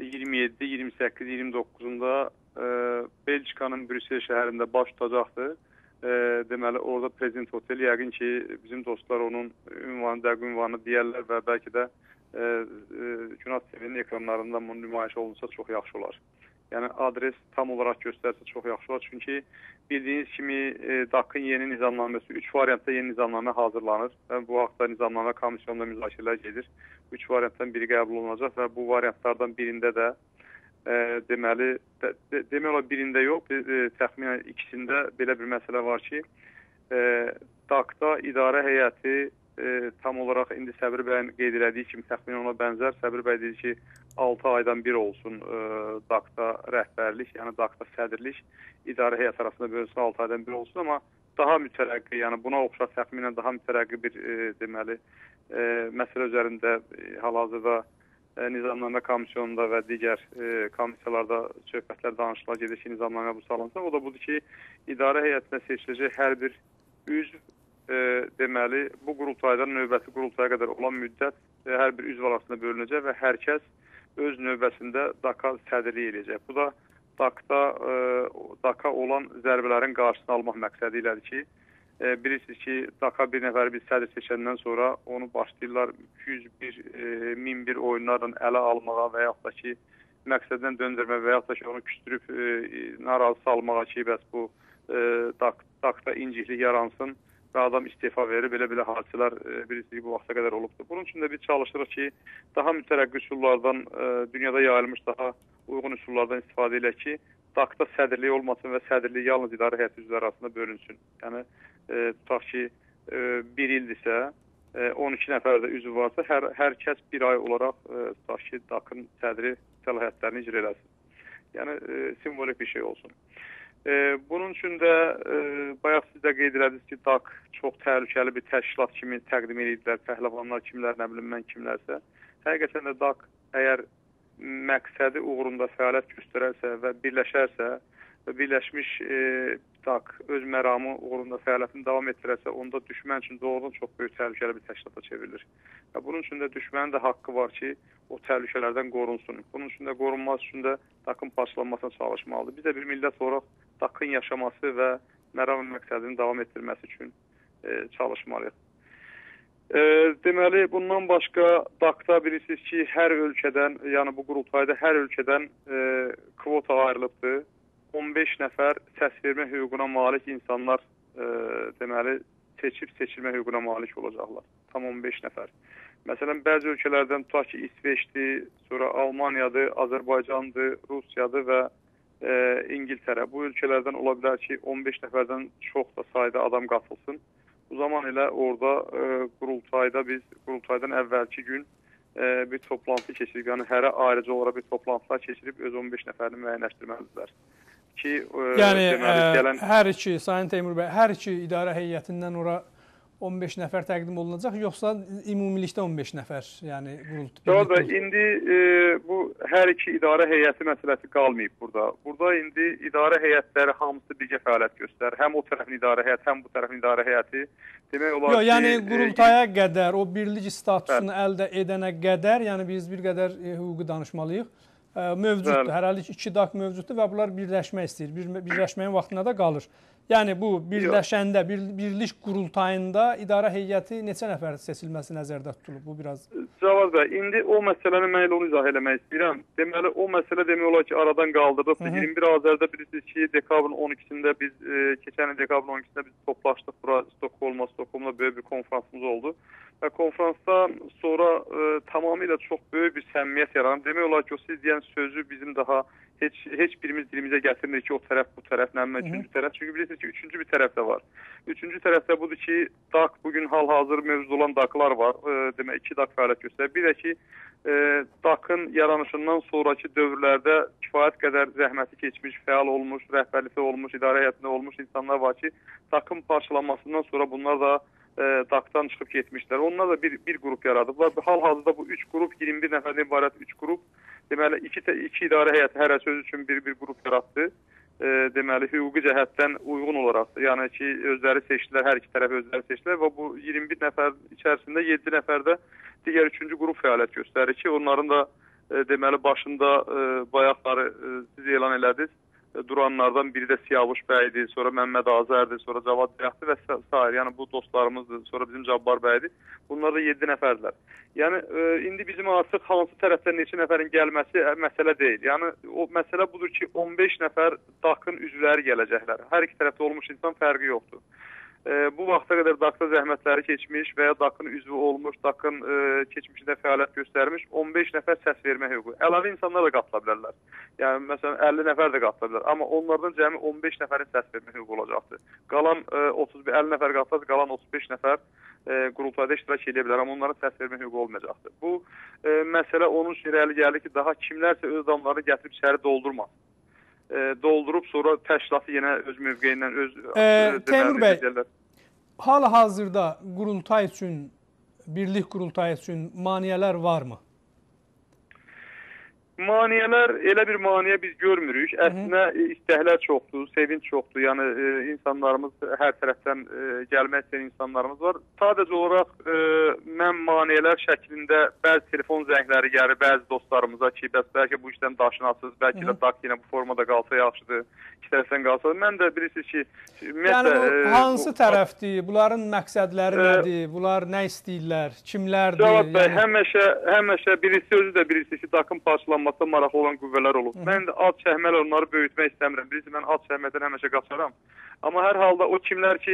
27, 28, 29-unda Belçikanın Brüssel şəhərində baş tutacaqdır. Deməli, orada Prezident Hotel, yəqin ki, bizim dostlar onun ünvanı, dəqiq ünvanı deyərlər və bəlkə də Günah TV-nin ekranlarında bunun nümayiş olunsa çox yaxşı olar. Yəni, adres tam olaraq göstərsə çox yaxşı olar. Çünki Bildiyiniz kimi DAK-ın yeni nizamnaməsi, 3 variantda yeni nizamnamə hazırlanır və bu haqda nizamnamə komissiyonunda müzakirələr gedir. 3 variantdan biri qəbul olunacaq və bu variantlardan birində də demək olar birində yox, təxminən ikisində belə bir məsələ var ki, DAK-da idarə heyəti tam olaraq indi Səbir bəyin qeyd elədiyi kimi təxminən ona bənzər. Səbir bəy dedi ki, 6 aydan bir olsun DAK-da rəhbərlik, yəni DAK-da sədrlik idarə heyət arasında bölünsün, 6 aydan bir olsun, amma daha mütərəqqi, yəni buna oxşar təxminən daha mütərəqqi bir deməli məsələ üzərində hal-hazırda Nizamnamə Komissiyonunda və digər komissiyalarda söhbətlər, danışıqlar gedir ki, nizamnamə bu salınsın. O da budur ki, idarə heyətinə seçiləcək hər bir üzv deməli, bu qurultaydan növbəti qurultaya qədər olan müddət hər bir üzv arasında bölünəcək və hər kəs öz növbəsində DAK-a sədrlik edəcək. Bu da DAK-a olan zərbələrin qarşısını almaq məqsədi ilədir ki, bilirsiniz ki, DAK-a bir nəfəri bir sədr seçəndən sonra onu başlayırlar 101, 1001 oyunlarla ələ almağa və yaxud da ki, məqsəddən döndürmə və yaxud da ki, onu küstürüb narazı salmağa ki, bəs bu DAK-da inciklik yaransın və adam istefa verir. Belə hadisələr bilirsiniz ki, bu vaxta qədər olubdur. Bunun üçün də biz çalışırıq ki, daha mütərəqqi üsullardan, dünyada yayılmış daha uyğun üsullardan istifadə edək ki, DAK-da sədrlik olmasın və sədrlik yalnız idarə heyəti üzvləri arasında bölünsün. Yəni, tutaq ki, bir ildirsə, 12 nəfər də üzv varsa, hər kəs bir ay olaraq tutaq ki, DAK-ın sədri səlahiyyətlərini icra eləsin. Yəni, simvolik bir şey olsun. Bunun üçün də bayaq siz də qeyd elədiniz ki, DAK çox təhlükəli bir təşkilat kimi təqdim edildilər, pəhləvanlar kimlər, nə bilim mən kimlərsə. Həqiqətən də DAK əgər məqsədi uğrunda fəaliyyət göstərərsə və birləşərsə və birləşmiş DAK öz məramı uğrunda fəaliyyətini davam etdirərsə, onda düşmən üçün doğrudan çox böyük təhlükəli bir təşkilata çevrilir. Və bunun üçün də düşmənin də haqqı var ki, o təhlükələrdən qorunsun. Bunun üçün də qorunması üçün də DAK-ın parçalanmasına çalışmalıdır. Biz də bir millət olaraq DAK-ın yaşaması və məram məqsədini davam etdirməsi üçün çalışmalıyıq. Deməli, bundan başqa DAK-da bilirsiniz ki, hər ölkədən, yəni bu qurultayda hər ölkədən kvota ayrılıbdır. 15 nəfər səs vermə hüququna malik insanlar deməli, seçilmə hüququna malik olacaqlar. Tam 15 nəfər. Məsələn, bəzi ölkələrdən tutaq ki, İsveçdir, sonra Almaniyadır, Azərbaycandır, Rusiyadır və İngiltərə. Bu ölkələrdən ola bilər ki, 15 nəfərdən çox da sayda adam qatılsın. Bu zaman elə orada qurultaydan əvvəlki gün bir toplantı keçirib, yəni hərə ayrıca olaraq bir toplantılar keçirib öz 15 nəfərini müəyyənləşdirməlidirlər. Yəni, hər iki, Sayın Teymur bəy, hər iki idarə heyətindən ora 15 nəfər təqdim olunacaq, yoxsa ümumilikdə 15 nəfər? Yəni, indi bu hər iki idarə heyəti məsələsi qalmayıb burada. Burada indi idarə heyətləri hamısı birgə fəaliyyət göstərir. Həm o tərəfin idarə heyəti, həm bu tərəfin idarə heyəti. Demək olar ki, yəni qurultaya qədər, o birlik statusunu əldə edənə qədər, yəni biz bir qədər hüquqi danışmalıyıq. Mövcuddur, hərəlik 2 DAK mövcuddur və bunlar birləşmək istəyir. Birləşməyin vaxtına da qalır. Yəni bu birləşəndə, birlik qurultayında idarə heyəti neçə nəfər seçilməsi nəzərdə tutulub? Bu biraz... Cavad bəy, indi o məsələni mən onu izah eləmək istəyirəm. Deməli, o məsələ demək olar ki, aradan qaldırılıb. 21 Azərdə bilirsiniz ki, dekabrın 12-sində biz, keçən il dekabrın 12-sində biz toplaşdıq bura Stockholmda böyük bir konferansımız oldu. Və konferansdan sonra tamamilə çox böyük bir səmimiyyət yaranıb. Demək olar ki, o siz deyən sözü bizim daha heç birimiz dilimizə gətirmir ki, o tərəf, bu tərəf, nəmə, üçüncü tərəf. Çünki bilirsiniz ki, üçüncü bir tərəf də var. Üçüncü tərəf də budur ki, DAK, bugün hal-hazır mövcud olan DAK-lar var. Demək, 2 DAK fəaliyyət göstərir. Bir də ki, DAK-ın yaranışından sonraki dövrlərdə kifayət qədər zəhməti keçmiş, fəal olmuş, rəhbərlikdə olmuş, idarə heyətində olmuş insanlar var ki, DAK-ın parçalanmasından sonra bunlar da DAK-dan çıxıb getmişlər. Onlar da bir qrup yaradıblar. Hal-hazırda bu 3 qrup, 21 nəfərdən ibarət 3 qrup, deməli, 2 idarə heyəti hərəsi öz üçün bir qrup yaratdı. Deməli, hüquqi cəhətdən uyğun olaraq, yəni ki, özləri seçdilər, hər iki tərəf özləri seçdilər və bu 21 nəfər içərisində 7 nəfərdə digər 3-cü qrup fəaliyyət göstərir ki, onların da deməli, başında bayaqları siz elan elədiniz, duranlardan biri də Siyavuş bəydir, sonra Məmməd Azərdir, sonra Cavad Bəyəxdir və s. Yəni bu dostlarımızdır, sonra bizim Cabbar bəydir. Bunlar da 7 nəfərdirlər. Yəni indi bizim artıq hansı tərəfdən neçə nəfərin gəlməsi məsələ deyil. Yəni o məsələ budur ki, 15 nəfər DAQ-ın üzvləri gələcəklər. Hər iki tərəfdə olmuş insan fərqi yoxdur. Bu vaxta qədər DAQ-da zəhmətləri keçmiş və ya DAQ-ın üzvü olmuş, DAQ-ın keçmişində fəaliyyət göstərmiş 15 nəfər səs vermə hüququ. Əlavə insanlar da qatıla bilərlər. Yəni, məsələn, 50 nəfər də qatıla bilər. Amma onlardan cəmi 15 nəfərin səs vermə hüququ olacaqdır. Qalan 50 nəfər qatılar, qalan 35 nəfər qurultayda iştirak edə bilər. Amma onların səs vermə hüququ olmayacaqdır. Bu məsələ onun üçün irəli gəldi ki, daha kimlərsə öz adamlarını gətirib içəri doldurmaz. Doldurub sonra təşkilatı yenə öz mövqeyindən Teymur bəy, hal-hazırda qurultay üçün, birlik qurultayı üçün maneələr varmı? Maniyələr, elə bir maniyə biz görmürük. Əslində istəklər çoxdur, sevinç çoxdur. Yəni insanlarımız hər tərəfdən gəlmək istəyən insanlarımız var. Sadəcə olaraq mən maniyələr şəklində bəzi telefon zəngləri gəlir bəzi dostlarımıza ki, bəs bəlkə bu işdən daşınasınız, bəlkə də DAQ yenə bu formada qalsa yaxşıdır, istərsən qalsa. Mən də bilirsiniz ki, yəni hansı tərəfdir, bunların məqsədləri nədir, bunlar nə istəyirlər, kimlərdir? Cavad bəy, həmişə birisi özü də bilirsiniz ki, DAQ-ın parçalanması maraqlı olan qüvvələr olub. Mən də ad çəkmələ onları böyütmək istəmirəm. Bilirsiniz, mən ad çəkməkdən həmişə qaçaram. Amma hər halda o kimlər ki,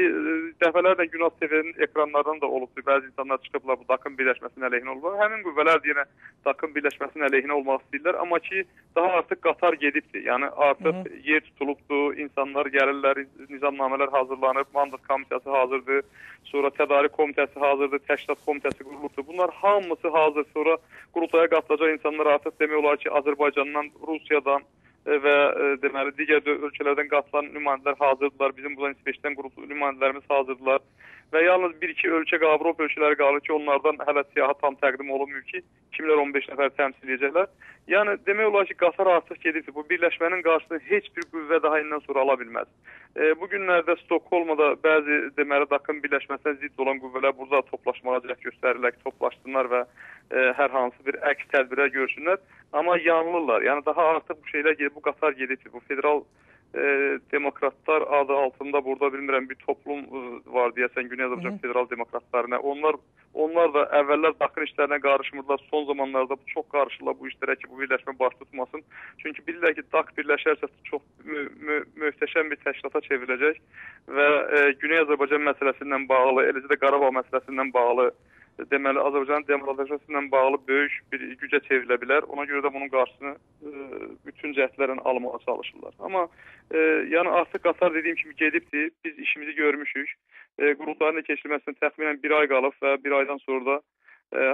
dəfələrlə Günah TV-nin ekranlardan da olubdur. Bəzi insanlar çıxıblar bu DAQ-ın birləşməsinin əleyhinə olublar. Həmin qüvvələr yenə DAQ-ın birləşməsinin əleyhinə olmaq istəyirlər. Amma ki, daha artıq qatar gedibdir. Yəni artıq yer tutulubdur, insanlar gəlirlər, nizamnamələr hazırlanıb, mandat komissiyası hazırdır, sonra tədarük komitəsi hazırdır, təşkilat komitəsi qurulubdur. Bunlar hamısı hazır. Sonra qurultaya qatılacaq insanlar artıq demək olar ki, Azərbaycandan, Rusiyadan və deməli digər ölkələrdən qatılan nümayəndələr hazırdılar. Bizim buradan İsveçdən nümayəndələrimiz hazırdılar. Və yalnız 1-2 ölkə Avropa ölkələri qalır ki, onlardan hələ siyahı tam təqdim olunmuyor ki, kimlər 15 nəfər təmsil edəcəklər. Yəni demək olar ki, qatar artıq gedirdi. Bu birləşmənin qarşısını heç bir qüvvə daha indən sonra ala bilməz. Bu günlərdə Stokholmada bəzi deməli DAQ-ın birləşməsinə zidd olan qüvvələr burada toplaşmağa cəhd göstərirlər ki, toplaşsınlar və hər hansı bir əks tədbirlər görsünlər. Amma yanılırlar. Yəni daha artıq bu şeylər gedib, bu qatar gedib. Bu federal demokratlar adı altında burada bilmirəm bir toplum var deyəsən Güney Azərbaycan federal demokratlarına. Onlar da əvvəllər DAQ-ın işlərinə qarışmırlar. Son zamanlarda çox qarışırlar bu işlərə ki, bu birləşmə baş tutmasın. Çünki bilirlər ki, DAQ birləşərsə çox möhtəşəm bir təşkilata çevriləcək və Güney Azərbaycan məsələsindən bağlı, eləcə də Qarabağ məsələsindən bağlı deməli Azərbaycanın demokratlaşmasıyla bağlı böyük bir gücə çevrilə bilər. Ona görə də bunun qarşısını bütün cəhdlərlə almağa çalışırlar. Amma yəni artıq qatar dediyim kimi gedibdir. Biz işimizi görmüşük. Qurultayın keçirilməsinə təxminən 1 ay qalıb və 1 aydan sonra da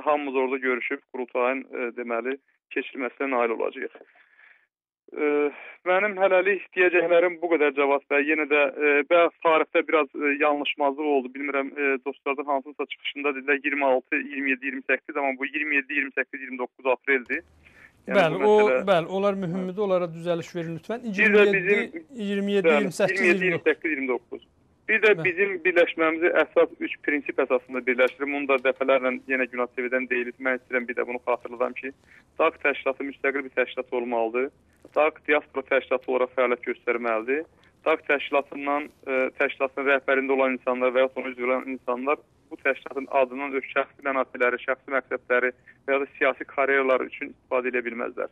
hamımız orada görüşüb qurultayın deməli keçirilməsinə nail olacağıq. Mənim hələlik deyəcəklərim bu qədər Cavad bəy. Yenə də tarixdə biraz yanlışmazlıq oldu. Bilmirəm dostlardan hansısa çıxışında dedilər 26, 27, 28, amma bu 27, 28, 29 apreldir. Yəni, bəli, onlar mühümdür, onlara düzəliş verin lütfən. 27, 28, 29. Bir də bizim birləşməmizi əsas 3 prinsip əsasında birləşdirir. Bunu da dəfələrlə yenə Günah TV-dən deyilir. Mən istəyirəm bir də bunu xatırladım ki, DAQ təşkilatı müstəqil bir təşkilat olmalıdır. DAQ diaspora təşkilatı olaraq fəaliyyət göstərməlidir. DAQ təşkilatın rəhbərində olan insanlar və ya onun üzvü olan insanlar bu təşkilatın adından öz şəxsi mənafeləri, şəxsi məqsədləri və ya da siyasi karyeraları üçün istifadə edə bilməzlər.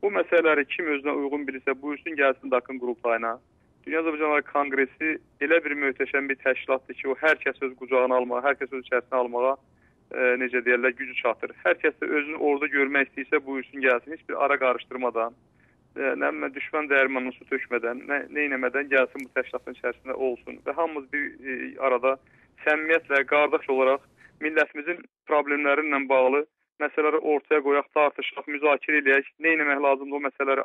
Bu məsələləri kim özünə uyğun bilirsə, buyursun gəlsin DAQ-ın qurultayına. Dünya Azərbaycanları Konqresi elə bir möhtəşəm bir təşkilatdır ki, o hər kəs öz qucağına almağa, hər kəs öz içərisinə almağa necə deyərlər, gücü çatır. Hər kəs də özünü orada görmək istəyirsə buyursun gəlsin, heç bir ara qarışdırmadan, düşmən dəyirmanına su tökmədən, nə eləmədən gəlsin bu təşkilatın içərisində olsun və hamımız bir arada səmimiyyətlə, qardaş olaraq millətimizin problemlərinlə bağlı məsələləri ortaya qoyaq, tartışaq, müzakirə eləyək, nə etmək lazımdır o məsələləri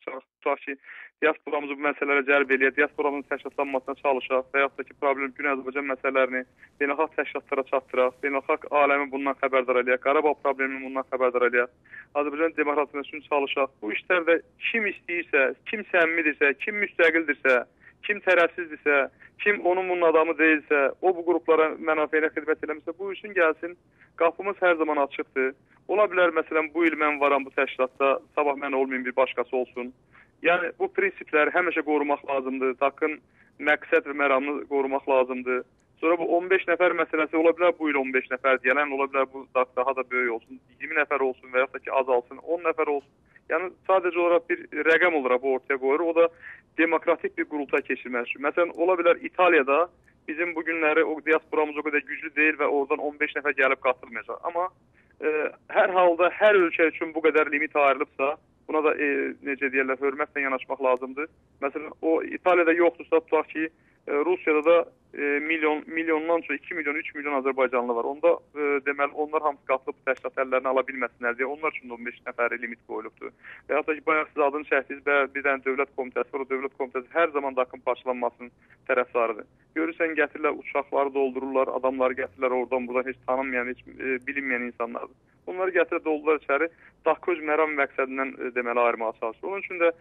tutaq ki, diasporamızı bu məsələlərə cəlb eləyək, diasporamızın təşkilatlanmasına çalışaq və yaxud da ki, problem Güney Azərbaycan məsələlərini beynəlxalq təşkilatlara çatdıraq, beynəlxalq aləmi bundan xəbərdar eləyək, Qarabağ problemini bundan xəbərdar eləyək, Azərbaycan demokratiyası üçün çalışaq. Bu işlərdə kim istəyirsə, kim səmimidirsə, kim müstəqildirsə, kim tərəfsizdirsə, kim bunun adamı deyilsə, o bu qruplara mənafeyinə xidmət eləmirsə, bu üçün gəlsin. Qapımız hər zaman açıqdır. Ola bilər, məsələn, bu il mən varam bu təşkilatda, sabah mən olmayayım, bir başqası olsun. Yəni bu prinsipləri həmişə qorumaq lazımdır. DAQ-ın məqsəd və məramını qorumaq lazımdır. Sonra bu 15 nəfər məsələsi ola bilər, bu il 15 nəfər deyilən, ola bilər bu daha da böyük olsun, 20 nəfər olsun və yaxud da ki azalsın, 10 nəfər olsun. Yəni sadəcə olaraq bir rəqəm olaraq bu ortaya qoyur. O da demokratik bir qurultay keçirmək üçün. Məsələn, ola bilər İtaliyada bizim bu günləri o diasporamız o qədər güclü deyil və oradan 15 nəfər gəlib qatılmayacaq. Amma hər halda hər ölkə üçün bu qədər limit ayrılıbsa, buna da necə deyirlər, hörmətlə yanaşmaq lazımdır. Məsələn, o İtaliyada yoxdursa, tutaq ki, Rusiyada da milyondan çox 2 milyon, 3 milyon Azərbaycanlı var. Onda deməli onlar hamısı qatılıb təşkilat əllərini ala bilməsinlər deyə onlar üçün 15 nəfəri limit qoyulubdur. Və hətta ki, bayaq siz adını çəkdiniz, bir dənə dövlət komitəsi var. O dövlət komitəsi hər zaman DAQ-ın parçalanmasının tərəfdarıdır. Görürsən, gətirirlər, uçaqları doldururlar, adamları gətirirlər oradan, buradan heç tanınmayan, heç bilinməyən insanlardır. Onları gətirib doldururlar içəri, DAQ öz məram məqsədindən deməli ayırmağa çalışır. Onun üçün də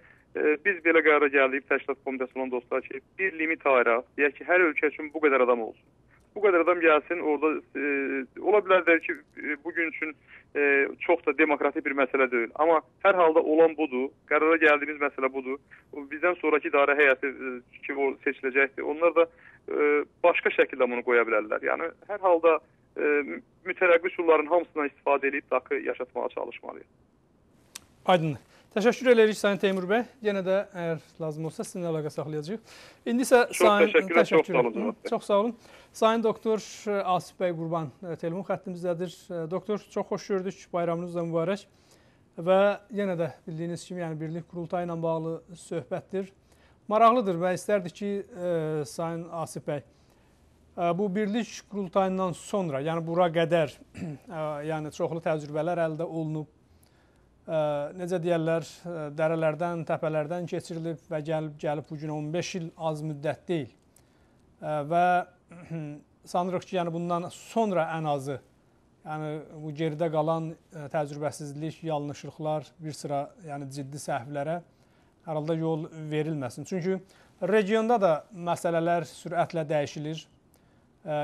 biz belə qərara gəldik, təşkilat komitəsi olan dostlar ki, bir limit ayıraq, deyək ki, hər ölkə üçün bu qədər adam olsun. Bu qədər adam gəlsin, orada ola bilər də ki, bugün üçün çox da demokratik bir məsələ deyil. Amma hər halda olan budur, qərara gəldiyimiz məsələ budur. Bizdən sonraki idarə heyəti ki, o seçiləcəkdir. Onlar da başqa şəkildə bunu qoya bilərlər. Yəni, hər halda mütərəqqi üsulların hamısından istifadə edib DAQ-ı yaşatmağa çalışmalıyıq. Aydındır. Təşəkkür edirik Sayın Teymur bəy. Yenə də əgər lazım olsa sizinlə əlaqə saxlayacağıq. İndi isə çox sağ olun. Çox sağ olun. Sayın doktor Asif bəy Qurban telefon xəttimizdədir. Doktor, çox xoş gördük. Bayramınız da mübarək. Və yenə də bildiyiniz kimi, yəni Birlik Qurultayı ilə bağlı söhbətdir. Maraqlıdır və istərdik ki, Sayın Asif bəy, bu Birlik Qurultayından sonra, yəni bura qədər yəni çoxlu təcrübələr əldə olunub, necə deyərlər, dərələrdən, təpələrdən keçirilib və gəlib bugün 15 il az müddət deyil. Və sanırıq ki, yəni bundan sonra ən azı, yəni bu geridə qalan təcrübəsizlik, yanlışlıqlar, bir sıra yəni ciddi səhvlərə hər halda yol verilməsin. Çünki regionda da məsələlər sürətlə dəyişilir.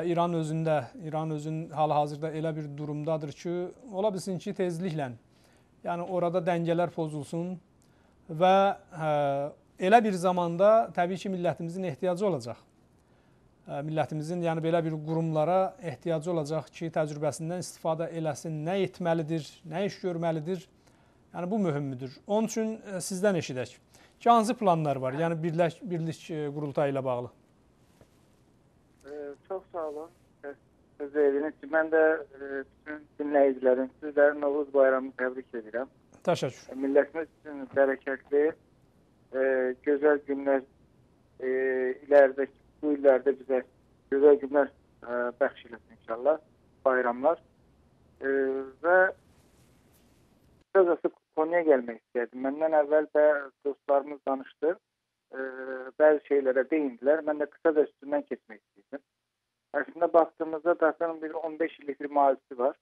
İran özün hal-hazırda elə bir durumdadır ki, ola bilsin ki, tezliklə yəni orada dəngələr pozulsun və elə bir zamanda təbii ki, millətimizin ehtiyacı olacaq. Millətimizin yəni belə bir qurumlara ehtiyacı olacaq ki, təcrübəsindən istifadə eləsin, nə etməlidir, nə iş görməlidir. Yəni bu mühümdür. Onun üçün sizdən eşidək ki, hansı planlar var, yəni Birlik Qurultayı ilə bağlı? Çox sağ olun. Söz verdiniz ki, mən də bütün dinləyicilərin, sizlərin Novruz bayramını təbrik edirəm. Təşəkkür. Millətimiz üçün bərəkətli, gözəl günlər ilərdə, bu illərdə bizə gözəl günlər bəxş eləsin inşallah, bayramlar. Və qısacası konuya gəlmək istəyirdim. Məndən əvvəl də dostlarımız danışdı, bəzi şeylərə deyindilər. Mən də qısaca üstündən keçmək istəyirdim. Əslində baxdığımızda DAQ-ın bir 15 illik bir mazisi var.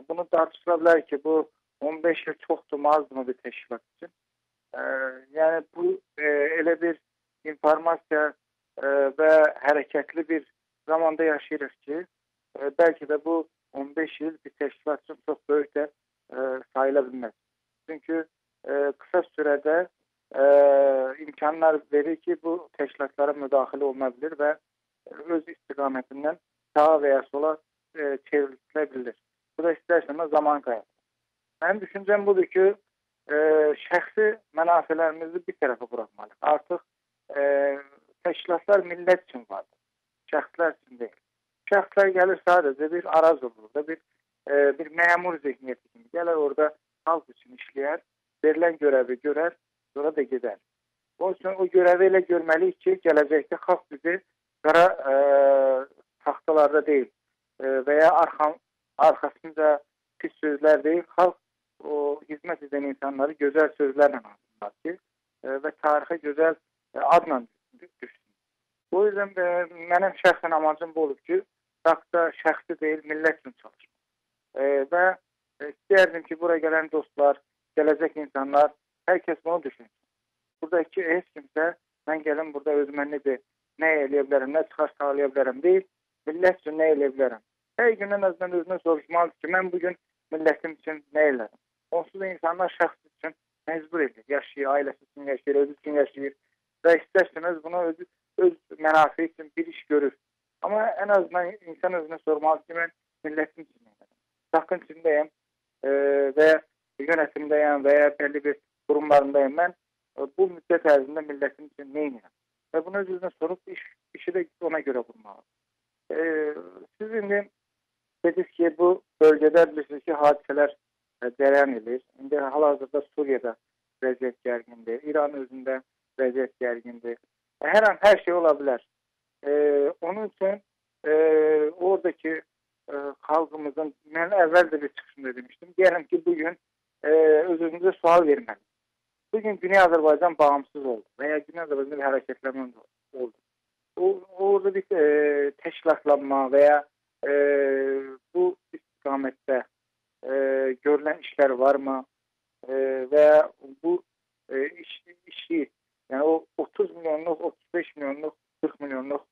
Bunu tartışıla bilər ki, bu 15 il çoxdur, azmı bir təşkilat üçün. Yəni bu elə bir informasiya və hərəkətli bir zamanda yaşayırıq ki, bəlkə də bu 15 il bir təşkilat üçün çox böyük də sayıla bilməz. Çünki qısa sürədə imkanlar verir ki, bu təşkilatlara müdaxilə oluna bilir və öz istiqamətindən sağa və ya sola çevrilə bilir. Bu da istərseniz zaman qaybı. Mənim düşüncəm budur ki, şəxsi mənafələrimizi bir tərəfə buraxmalıyıq. Artıq təşkilatlar millət üçün vardır. Şəxslər üçün deyil. Şəxslər gəlir sadəcə bir araz olur da, bir məmur zihniyyəti kimi. Gələr orada xalq üçün işləyər, verilən görəvi görər, sonra da gedər. O üçün o görəvi elə görməliyik ki, gələcəkdə xalq bizi qara taxtalarda deyil və ya arxasında pis sözlər deyil, xalq o hizmət edən insanları gözəl sözlərlə anlatırlar ki, və tarixə gözəl adla düşsün. O yüzden mənim şəxsən amacım bu olub ki, DAQ-da şəxsi deyil, millət üçün çalışmaq. Və istəyərdim ki, buraya gələn dostlar, gələcək insanlar, hər kəs bunu düşünsün. Buradakı heç kimsə, mən gəlin burada özümə nə eləyə bilərəm, nə çıxar sağlaya bilərəm deyil, millət üçün nə eləyə bilərəm. Hər gün ən azından özünə soruşmalıdır ki, mən bugün millətim üçün nə elədim. Onsuz da insanlar şəxs üçün məcbur edir. Yaşayır, ailəsi üçün yaşayır, özü üçün yaşayır və istərseniz bunu öz mənafi üçün bir iş görür. Amma ən azından insan özünə sormalı ki, mən millətin üçün edirəm. Sakın içindəyəm və yönetimdəyəm və ya belli bir kurumlarındayım. Mən bu müddət ərzində millətin üçün nə edirəm? Və bunu öz-özünə sorup işi də ona görə qurmalı. Siz indi dediniz ki, bu bölgədə bilirsiniz ki, hadisələr cərəyan edir. İndi hal-hazırda Suriyada vəziyyət gərgindir. İran özündə vəziyyət gərgindir. Hər an hər şey ola bilər. Onun üçün oradakı xalqımızın, mən əvvəl də bir çıxışımda demişdim, deyərəm ki, bugün öz-özümüzə sual verməli. Bugün Güney Azərbaycan bağımsız oldu və ya Güney Azərbaycanda bir hərəkətlənmə oldu. Orada bir təşkilatlanma və ya bu istiqamətdə görülən işlər varmı və ya bu işi, yəni o 30 milyonluq, 35 milyonluq, 40 milyonluq,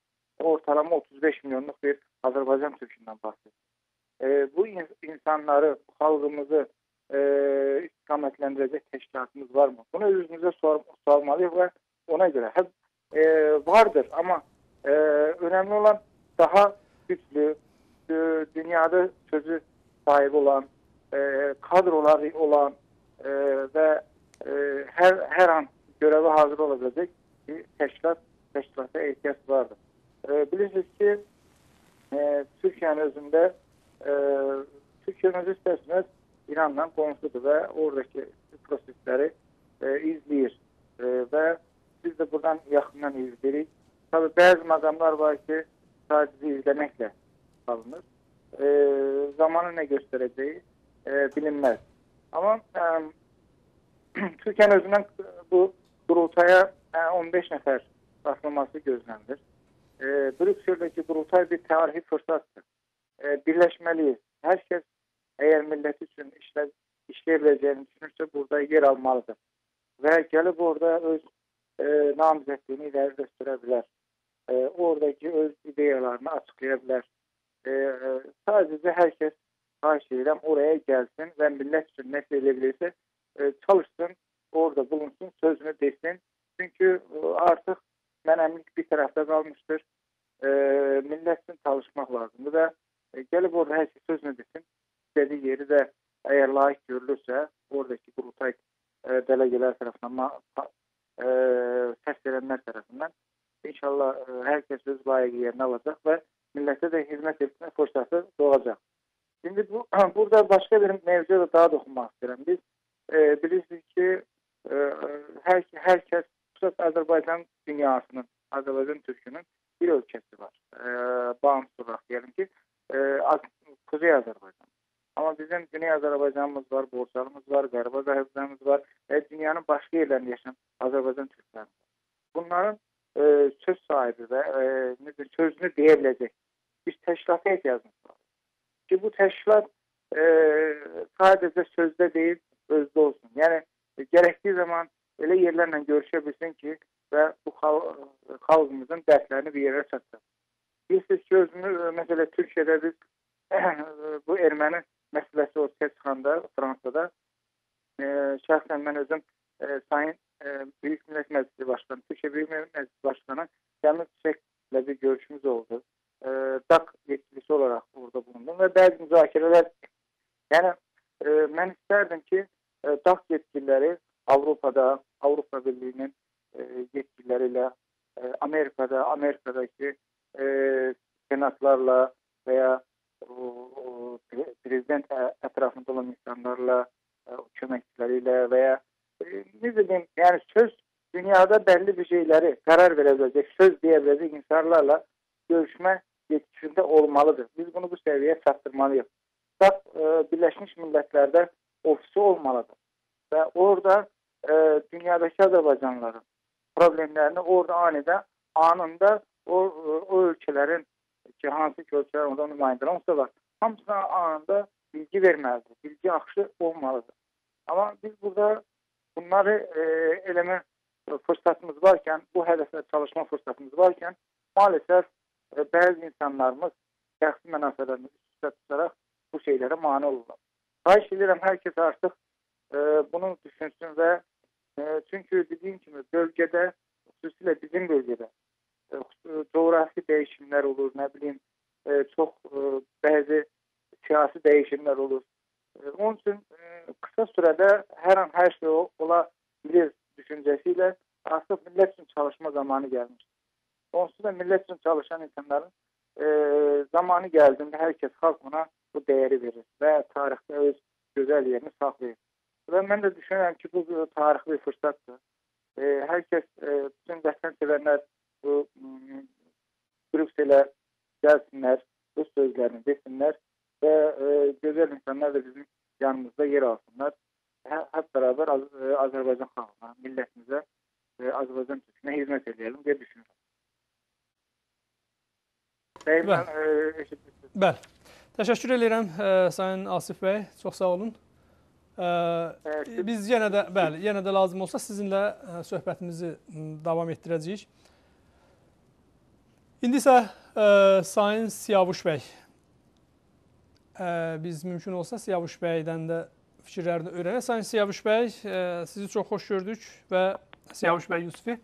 ortalama 35 milyonluq bir Azərbaycan türkündən bahsedilir. Bu insanları, bu xalqımızı istiqamətləndirəcək təşkilatımız varmı? Bunu özümüzə sormalıyıq və ona görə vardır, amma önemli olan daha güçlü, dünyada sözü sahibi olan, kadroları olan və hər an görevə hazır olabilecek bir təşkilata ehtiyac vardır. Bilirsiniz ki, Türkiye'nin özündə, Türkiye'nin özü isterseniz İran'dan komşudur və oradaki prosesləri izləyir və biz de buradan yaxından izləyirik. Tabii bəzi məqamlar var ki, sadece izlemekle kalınır. Zamanı ne göstereceği bilinmez. Ama Türkiye'nin özünden bu qurultaya 15 nəfər katılması gözlənilir. Brüksel'deki qurultay bir tarihi fırsattır. Birleşmeliyiz. Herkes eğer milleti için işleyebileceğini düşünürse burada yer almalıdır. Ve gelip orada öz namizədliyini ileri gösterebilir. Oradaki öz ideyalarını açıklayabilir. Sadece herkes xahiş edirəm oraya gelsin ve millet için ne söyleyebilirse çalışsın, orada bulunsun, sözünü desin. Çünkü artık mənəmlik bir tarafta kalmıştır. Millet için çalışmak lazımdır ve gelip orada herkes sözünü desin. İstediği yeri de eğer layık görülürse oradaki qurultay delegeler tarafından səs verənlər tarafından inşallah herkes öz layığı yerini alacak ve millete de hizmet etme fırsatı doğacak. Şimdi burada başka bir mevzuya da daha dokunmak istedim. Biz bilirsiniz ki herkes Azerbaycan dünyasının, Azerbaycan Türk'ünün bir ölkəsi var. Bağımsız olarak diyelim ki Kuzey Azerbaycan. Ama bizim Güney Azerbaycanımız var, Borçalımız var, Qərb Azərbaycanımız var ve dünyanın başka yerlerinde yaşayan Azerbaycan Türklerimiz var. Bunların söz sahibi ve sözünü diyebilecek bir teşkilata ihtiyacımız var. Ki bu teşkilat sadece sözde değil, özde olsun. Yani gerektiği zaman öyle yerlerle görüşebilsin ki ve bu halkımızın dertlerini bir yere çatsın. Bilirsiniz ki mesela Türkiye'de biz bu Ermeni meselesi ortaya çıkanda Fransa'da şahsen ben özüm Sayın Büyük Millet Meclisi Başkanı, Türkiye Büyük Millet Meclisi Başkanı Cemil Çiçek'le bir görüşümüz oldu. DAK yetkilisi olarak burada bulundum ve bazı müzakereler, yani ben isterdim ki DAK yetkilileri Avrupa'da, Avrupa Birliği'nin yetkilileriyle, Amerika'daki senatlarla veya prezident etrafında olan insanlarla, köməkçileriyle veya ne bileyim, yani söz dünyada belli bir şeyleri karar verebilecek, söz diyebilecek insanlarla görüşme yetkisinde olmalıdır. Biz bunu bu seviyeye çatdırmalıyız. Birleşmiş Milletler'de ofisi olmalıdır. Ve orada dünyadaki Azerbaycanlıların problemlerini orada anında o ülkelerin ki hansı ki ölkələr orada nümayəndələr olsa var, hamısına anında bilgi verməlidir. Bilgi akışı olmalıdır. Ama biz burada bunları eleme fırsatımız varken, bu hedefle çalışma fırsatımız varken maalesef bazı insanlarımız şəxsi mənafələrini üstə tutaraq bu şeylere mane olurlar. Xahiş edirəm, herkes artık bunu düşünsün ve çünkü dediğim gibi bölgede, xüsusilə bizim bölgede coğrafi değişimler olur, ne bileyim çok bazı siyasi değişimler olur. Onun için kısa sürede her an her şey olabilir düşüncesiyle artık millet için çalışma zamanı gelmiş. Onsuz da millet için çalışan insanların zamanı geldiğinde herkes halk ona bu değeri verir ve tarihte öz güzel yerini saklayır. Ve ben de düşünüyorum ki bu tarihi bir fırsattır. Herkes, bütün vətən sevənlər bu Brüksel'e gelsinler, bu sözlerini desinler ve güzel insanlar da bizim yanımızda yer alsınlar. Hep beraber Azerbaycan halkına, milletimize, Azerbaycan Türk'üne hizmet edelim diye düşünüyorum. Bəli. Təşəkkür edirəm Sayın Asif bəy. Çox sağ olun. Biz yenə də lazım olsa sizinlə söhbətimizi davam etdirəcəyik. İndi isə Sayın Siyavuş bəy. Biz mümkün olsa Siyavuş bəydən də fikirlərini öyrənək. Sayın Siyavuş bəy, sizi çox xoş gördük və Siyavuş bəy Yusufi.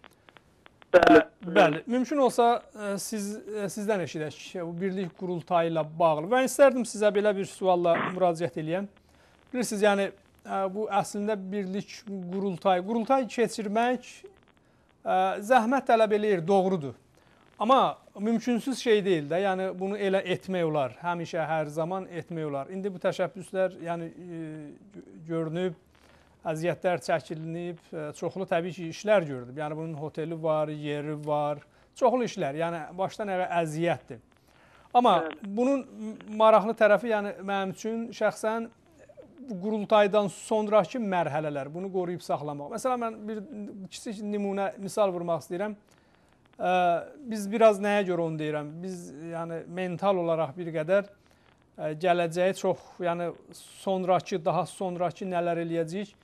Bəli, mümkün olsa sizdən eşidək bu birlik qurultayı ilə bağlı. Ben istərdim sizə belə bir sualla müraciət edəyəm. Bilirsiniz, yəni bu əslində birlik qurultay keçirmək zəhmət tələb eləyir, doğrudur. Amma mümkünsüz şey deyil də, yəni bunu elə etmək olar, həmişə, hər zaman etmək olar. İndi bu təşəbbüslər yəni görünüb, əziyyətlər çəkilinib, çoxlu təbii ki işlər gördüm. Yəni bunun oteli var, yeri var, çoxlu işlər, yəni başdan ayağa əziyyətdir. Amma bunun maraqlı tərəfi, yəni mənim üçün şəxsən bu qurultaydan sonraki mərhələlər, bunu qoruyub saxlamaq. Məsələn, mən bir kiçik nümunə, misal vurmaq istəyirəm. Biz biraz nəyə görə onu deyirəm? Biz yəni mental olaraq bir qədər gələcəyi çox, yəni sonraki, daha sonraki nələr eləyəcəyik,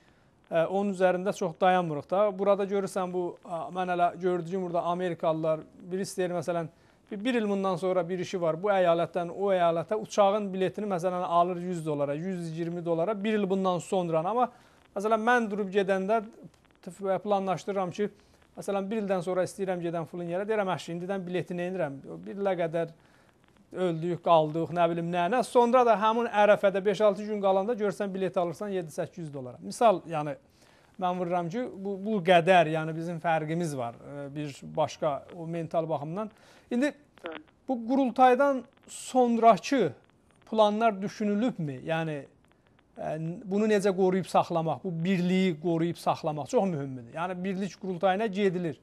onun üzərində çox dayanmırıq da. Burada görürsən, bu mən hələ gördüyüm burada Amerikalılar, biri istəyir məsələn, bir il bundan sonra bir işi var, bu əyalətdən o əyalətə uçağın biletini məsələn alır 100 dolara, 120 dolara, bir il bundan sonra. Amma məsələn mən durub gedəndə planlaşdırıram ki, məsələn bir ildən sonra istəyirəm gedən filan yerə, deyirəm əşi, indidən biletini enirəm, bir ilə qədər öldük, qaldıq, nə bilim nə. Sonra da həmin ərəfədə 5-6 gün qalanda görsən bilet alırsan 7-800 dolara. Misal, yəni mən vururam ki, bu qədər, yəni bizim fərqimiz var bir başqa o mental baxımdan. İndi bu qurultaydan sonraki planlar düşünülübmü? Yəni bunu necə qoruyub saxlamaq, bu birliyi qoruyub saxlamaq çox mühümdür. Yəni birlik qurultayına gedilir.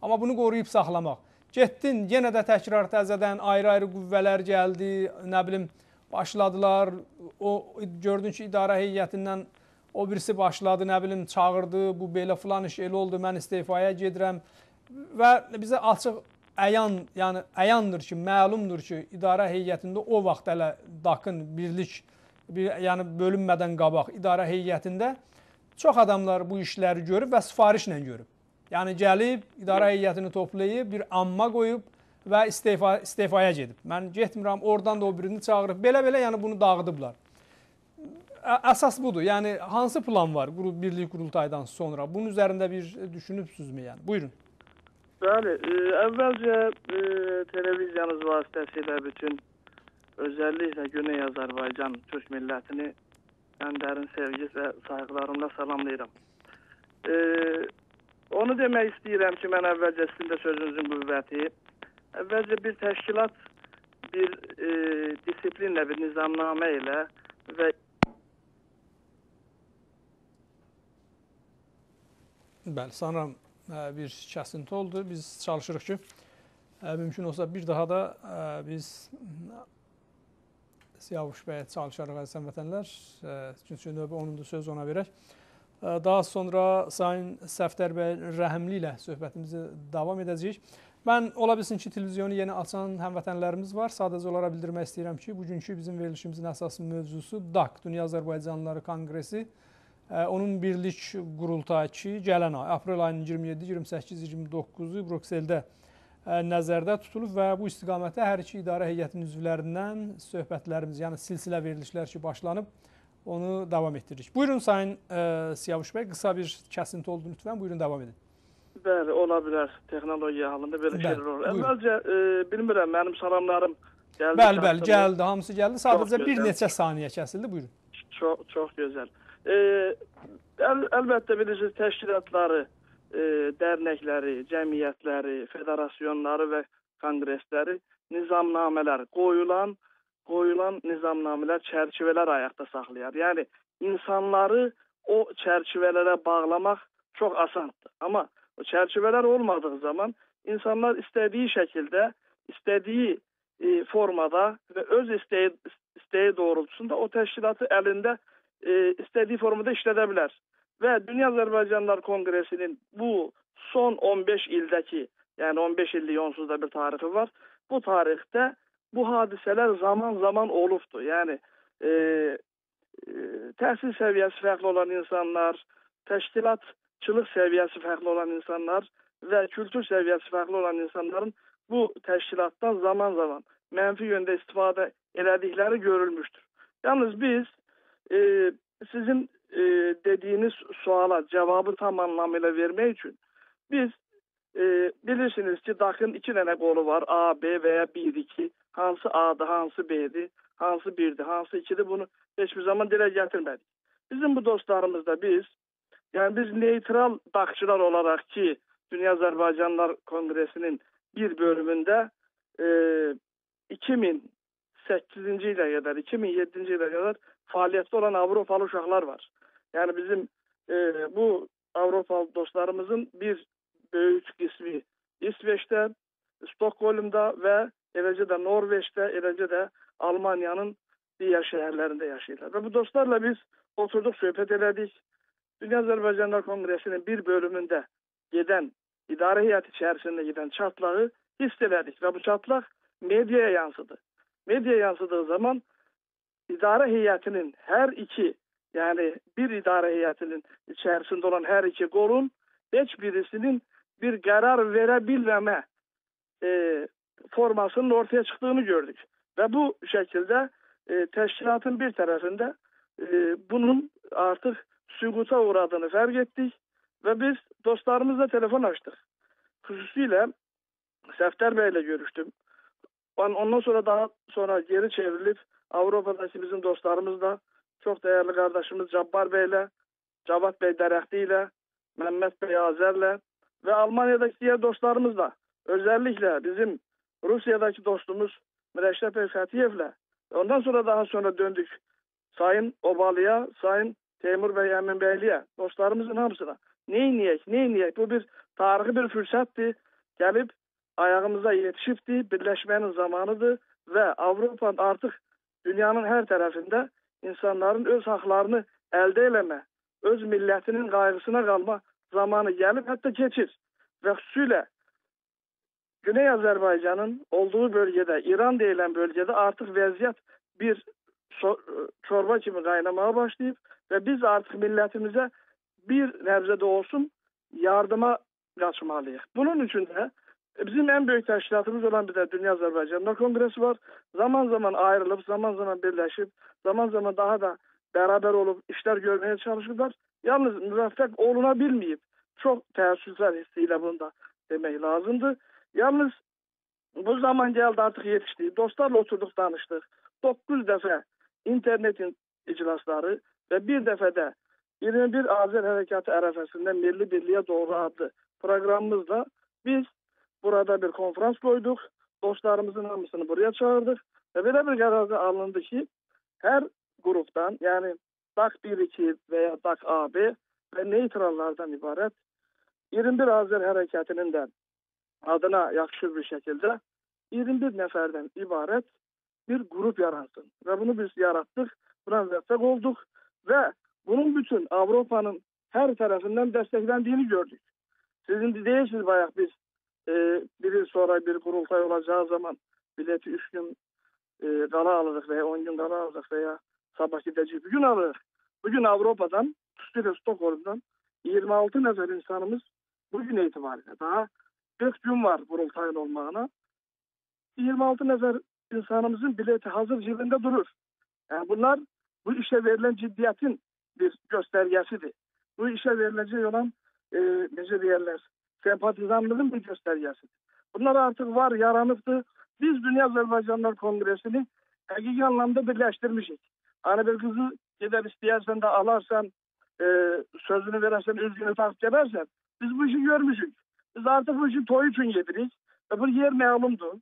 Amma bunu qoruyub saxlamaq. Getdin, yenə də təkrar təzədən ayrı-ayrı qüvvələr gəldi, nə bilim, başladılar, o gördün ki, idarə heyətindən o birisi başladı, nə bilim, çağırdı, bu belə filan iş elə oldu, mən istifaya gedirəm və bizə açıq yəni əyandır ki, məlumdur ki, idarə heyətində o vaxt hələ DAK-ın birlik, yəni bölünmədən qabaq idarə heyətində çox adamlar bu işləri görüb və sifarişlə görüb. Yəni gəlib, idarə heyətini toplayıb, bir amma qoyub və istifaya gedib. Mən getmirəm, oradan da o birini çağırıb, belə-belə yəni bunu dağıdıblar. Əsas budur, yəni hansı plan var birlik qurultaydan sonra? Bunun üzərində bir düşünübsünüzmü yəni? Buyurun. Bəli, əvvəlcə televiziyanız vasitəsilə bütün özəlliklə Güney Azərbaycan Türk millətini ən dərin sevgi və saygılarımla salamlayıram. Onu demək istəyirəm ki, mən əvvəlcə sizin də sözünüzün qüvvəti, əvvəlcə bir təşkilat, bir disiplinlə, bir nizamnamə ilə və Bəli, sanıram bir kəsinti oldu. Biz çalışırıq ki, mümkün olsa bir daha da biz Siyavuş bəyə çalışarıq əzizən vətənlər. Çünki növbə onun da söz ona verək. Daha sonra Sayın Səfdər bəy Rəhimli ilə söhbətimizi davam edəcəyik. Mən ola bilsin ki, televizyonu yeni açan həmvətənlərimiz var. Sadəcə olaraq bildirmək istəyirəm ki, bugünkü bizim verilişimizin əsas mövzusu DAK, Dünya Azərbaycanlıları Konqresi. Onun birlik qurultayı ki, gələn ay, aprel ayının 27, 28, 29-u Brükseldə nəzərdə tutulub və bu istiqamətdə hər iki idarə heyətinin üzvlərindən söhbətlərimiz, yəni silsilə verilişlər ki, başlanıb. onu davam ettiririk. Buyurun Sayın Siyavuş Bey, kısa bir kəsinti oldu lütfen. Buyurun devam edin. Bəli, ola bilər. Texnologiya halında belə şeylər olur. buyurun. Əvvəlcə bilmirəm, mənim salamlarım gəldi. Bəli, gəldi, hamısı gəldi. Sadəcə bir gözəl. neçə saniyə kəsildi. Buyurun. Çox gözəl. Əlbəttə bilirsiniz, təşkilatları, dərnəkləri, cəmiyyətləri, federasyonları və konqresləri nizamnamələr, qoyulan nizamnamələr, çərçivələr ayaqda saxlayar. Yəni insanları o çərçivələrə bağlamaq çox asandır. Amma o çərçivələr olmadığı zaman insanlar istədiyi şəkildə, istədiyi formada və öz istəyi doğrultusunda o təşkilatı əlində istədiyi formada işlədə bilər. Və Dünya Azərbaycanlar Konqresinin bu son 15 ildəki, yəni 15 illik onsuz da bir tarixi var. Bu tarixdə bu hadisələr zaman olubdur. Yəni təhsil səviyyəsi fərqli olan insanlar, təşkilatçılıq səviyyəsi fərqli olan insanlar və kültür səviyyəsi fərqli olan insanların bu təşkilatdan zaman mənfi yöndə istifadə elədikləri görülmüşdür. Yalnız biz sizin dediyiniz suala cavabı tam anlamıyla vermək üçün biz bilirsiniz ki, DAK-ın 2 dənə qolu var. A, B və ya 1, 2. Hansı A-dır, hansı B-dir, hansı 1-dir, hansı 2-dir, bunu heç bir zaman dilə gətirmədik. Bizim bu dostlarımızda biz neytral DAK-çılar olaraq ki, Dünya Azərbaycanlar Konqresinin bir bölümündə 2008-ci ilə qədər, 2007-ci ilə qədər fəaliyyətdə olan Avropalı uşaqlar var. Yəni bizim bu Avropalı dostlarımızın bir böyük qismi İsveçdə, Stokholmda və eləcə də Norveçdə, eləcə də Almaniyanın digər şəhərlərində yaşayırlar. Və bu dostlarla biz oturduq, söhbət elədik. Dünya Azərbaycanlar Konqresinin bir bölümündə gedən, idarə heyəti içərisində gedən çatlağı hiss elədik və bu çatlaq mediaya yansıdı. Mediaya yansıdığı zaman idarə heyətinin hər iki, yəni bir idarə heyətinin içərisində olan hər iki qolun heç birisinin bir qərar verə bilməmə formasının ortaya çıxdığını gördük. Və bu şəkildə təşkilatın bir tərəfində bunun artıq süquta uğradığını fərq etdik və biz dostlarımızla telefon açdıq. Xüsusilə Səfdər bəylə görüşdüm. Ondan sonra daha sonra geri çevrilib Avropadakı bizim dostlarımızla, çox dəyərli qardaşımız Cabbar bəylə, Cavad bəy Dərəxti ilə, Məmməd bəy Azərlə və Almaniyadakı digər dostlarımızla, özəlliklə bizim Rusiyadakı dostumuz Mürəşrəf bəy Fətiyevlə, ondan sonra daha sonra döndük Sayın Obalıya, Sayın Teymur bəy Əminbəyliyə, dostlarımızın hamısına. Neyniyək? Bu bir tarixi bir fürsətdir. Gəlib ayağımıza yetişibdir, birləşmənin zamanıdır və Avropa artıq dünyanın hər tərəfində insanların öz haqlarını əldə eləmə, öz millətinin qayğısına qalma zamanı gəlib, hətta keçir. Və xüsusilə Güney Azərbaycanın olduğu bölgədə, İran deyilən bölgədə artıq vəziyyət bir çorba kimi qaynamağa başlayıb və biz artıq millətimizə bir nəbzədə olsun yardıma qaçmalıyıq. Bunun üçün də bizim ən böyük təşkilatımız olan bir də Dünya Azərbaycanlar Konqresi var. Zaman ayrılıb, zaman birləşib, zaman daha da bərabər olub işlər görməyə çalışırlar. Yalnız müvəffəq oluna bilməyib. Çox təəssüflər hissi ilə bunu da demək lazımdır. Yalnız bu zaman gəldi, artıq yetişdik. Dostlarla oturduq, danışdıq. 9 dəfə internetin iclasları və bir dəfə də 21 Azər Hərəkatı ərəfəsində Milli Birliyə Doğru adlı proqramımızda biz burada bir konferans qoyduq. Dostlarımızın hamısını buraya çağırdıq və belə bir qərarda alındı ki, hər qrupdan, yəni DAK 1-2 və ya DAK AB və neytrallardan ibarət 21 Azər Hərəkatının da adına yaxşı bir şəkildə 21 nəfərdən ibarət bir qrup yaransın. Və bunu biz yaratdıq, buna müvəffəq olduq və bunun bütün Avropanın hər tərəfindən dəstəkləndiyini gördük. Sizin deyirsiniz bayaq biz bir il sonra bir qurultay olacağı zaman bileti 3 gün qala alırıq və ya 10 gün qala alırıq və ya sabah gidəcək. Bugün alırıq. Bugün Avropadan, xüsusilə Stokholmdan 26 nəfər insanımız bugün etibarilə. Daha 40 gün var qurultayın olmağına. 26 nəfər insanımızın bileti hazır cibində durur. Yəni bunlar bu işe verilen ciddiyetin bir göstergesidir. Bu işe verilecek olan necə deyirlər, sempatizanlığın bir göstergesidir. Bunlar artık var, yaranıbdır. Biz Dünya Azerbaycanlar Kongresini hakiki anlamda birleştirmişik. Hani bir kızı gider isteyersen de alarsan, sözünü verersen, üzgünü takip edersen, biz bu işi görmüşük. Biz artık bu işi toy için yedirik. Ve bu yer məlumdur.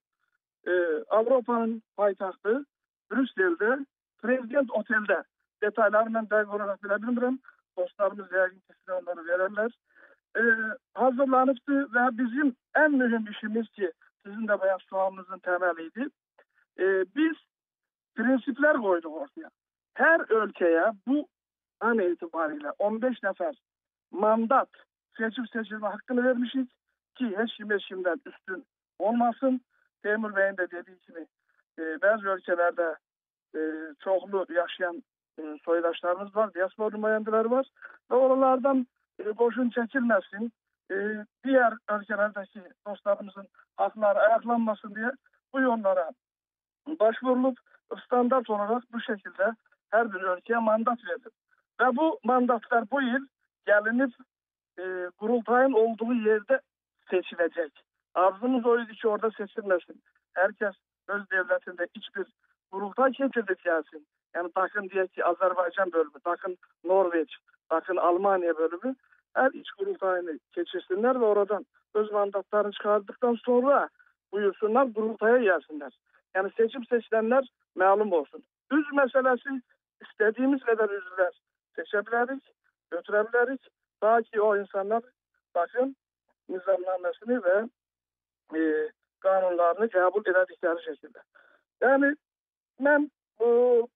Avrupa'nın paytaxtı Brüssel'de, Prezident Otel'de. Detaylarını ben dəqiq olarak bile bilmirəm. Dostlarımız yəqin ki onları verirler. Hazırlanıbdı ve bizim en mühim işimiz ki sizin de bayağı sualınızın temeliydi. Biz prensipler koyduk ortaya. Her ülkeye bu an itibariyle 15 nefer mandat seçilme hakkını vermişiz ki hiç şimdiden üstün olmasın. Temur Bey'in de dediği gibi bazı ülkelerde çoklu yaşayan soydaşlarımız var, diaspora nümayendeleri var ve oralardan boşun çekilmesin, diğer ülkelerdeki dostlarımızın hakları ayaklanmasın diye bu yollara başvurulup standart olarak bu şekilde her bir ülkeye mandat verilir. Ve bu mandatlar bu yıl gelinip kurultayın olduğu yerde seçilecek. Arzumuz oydu ki orada seçilmesin. Herkes öz devletinde hiçbir kurultay geçirdik gelsin. Yani bakın diye ki Azerbaycan bölümü, bakın Norveç, bakın Almanya bölümü her iç kurultayını geçirsinler ve oradan öz mandatlarını çıkardıktan sonra buyursunlar kurultaya gelsinler. Yani seçilenler malum olsun. Üz meselesi istediğimiz kadar üzüler seçebiliriz, götürebiliriz. Ta ki o insanlar bakın nizamnamesini ve kanunlarını kabul edildikleri şekilde. Yani ben bu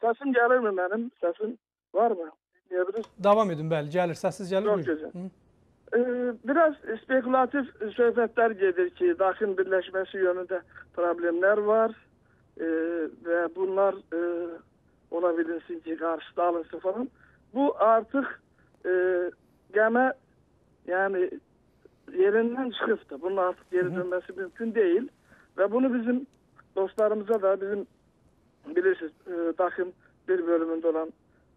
sesim gelir mi benim? Sesim var mı? Dinleyebiliriz. Devam edin, bəli, gəlir. Səssiz gəlir. Çok Buyurun. güzel. Biraz spekülatif söhbətlər gedir ki, daxil birləşməsi yönündə problemler var ve bunlar ola bilinsin ki, karşıda alınsın falan. Bu artık gene yani yerinden çıkıptı. Bunun artık geri dönmesi mümkün değil. Ve bunu bizim dostlarımıza da bizim bilirsiniz daxil bir bölümünde olan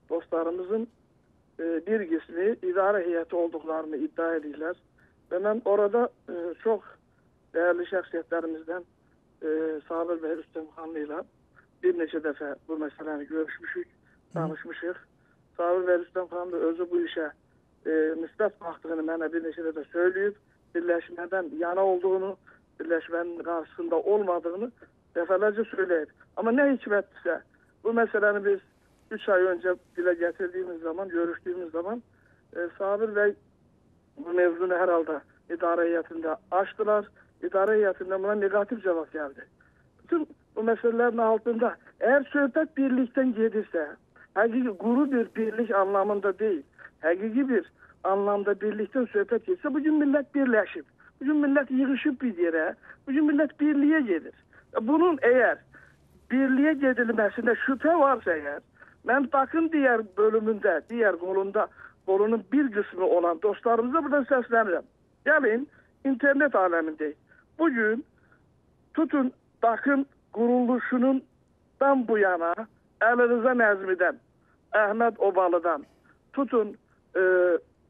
dostlarımızın bir kısmı idare heyeti olduklarını iddia ediyorlar. Ve ben orada çok değerli şahsiyetlerimizden Sabir Bey Rüstemxanlı'yla bir neçə dəfə bu meseleni görüşmüşük, danışmışıq. Sabir Bey Rüstemxanlı özü bu işe müsbət baktığını bana bir neçə dəfə söyleyip, birleşmeden yana olduğunu, birleşmenin karşısında olmadığını defalarca söyleyip. Ama ne hikmetse bu meselenin biz 3 ay önce dile getirdiğimiz zaman, görüştüğümüz zaman Sabir Bey bu mevzunu herhalde idare heyetinde açtılar. İdare heyetinden buna negatif cevap geldi. Bütün bu meselelerin altında eğer söhbet birlikten gelirse, hakiki guru bir birlik anlamında değil, hakiki bir anlamda birlikten söhbet etse bugün millet birleşip, bugün millet yığışıp bir yere, bugün millet birliğe gelir. Bunun eğer birliğe gedilmesinde şüphe varsa eğer, ben bakın diğer bölümünde, diğer kolunun bir kısmı olan dostlarımıza buradan seslenirəm. Gelin internet alemindeyiz. Bugün tutun bakın kuruluşundan bu yana Ali Rıza Nezmi'den, Ahmet Obalı'dan, tutun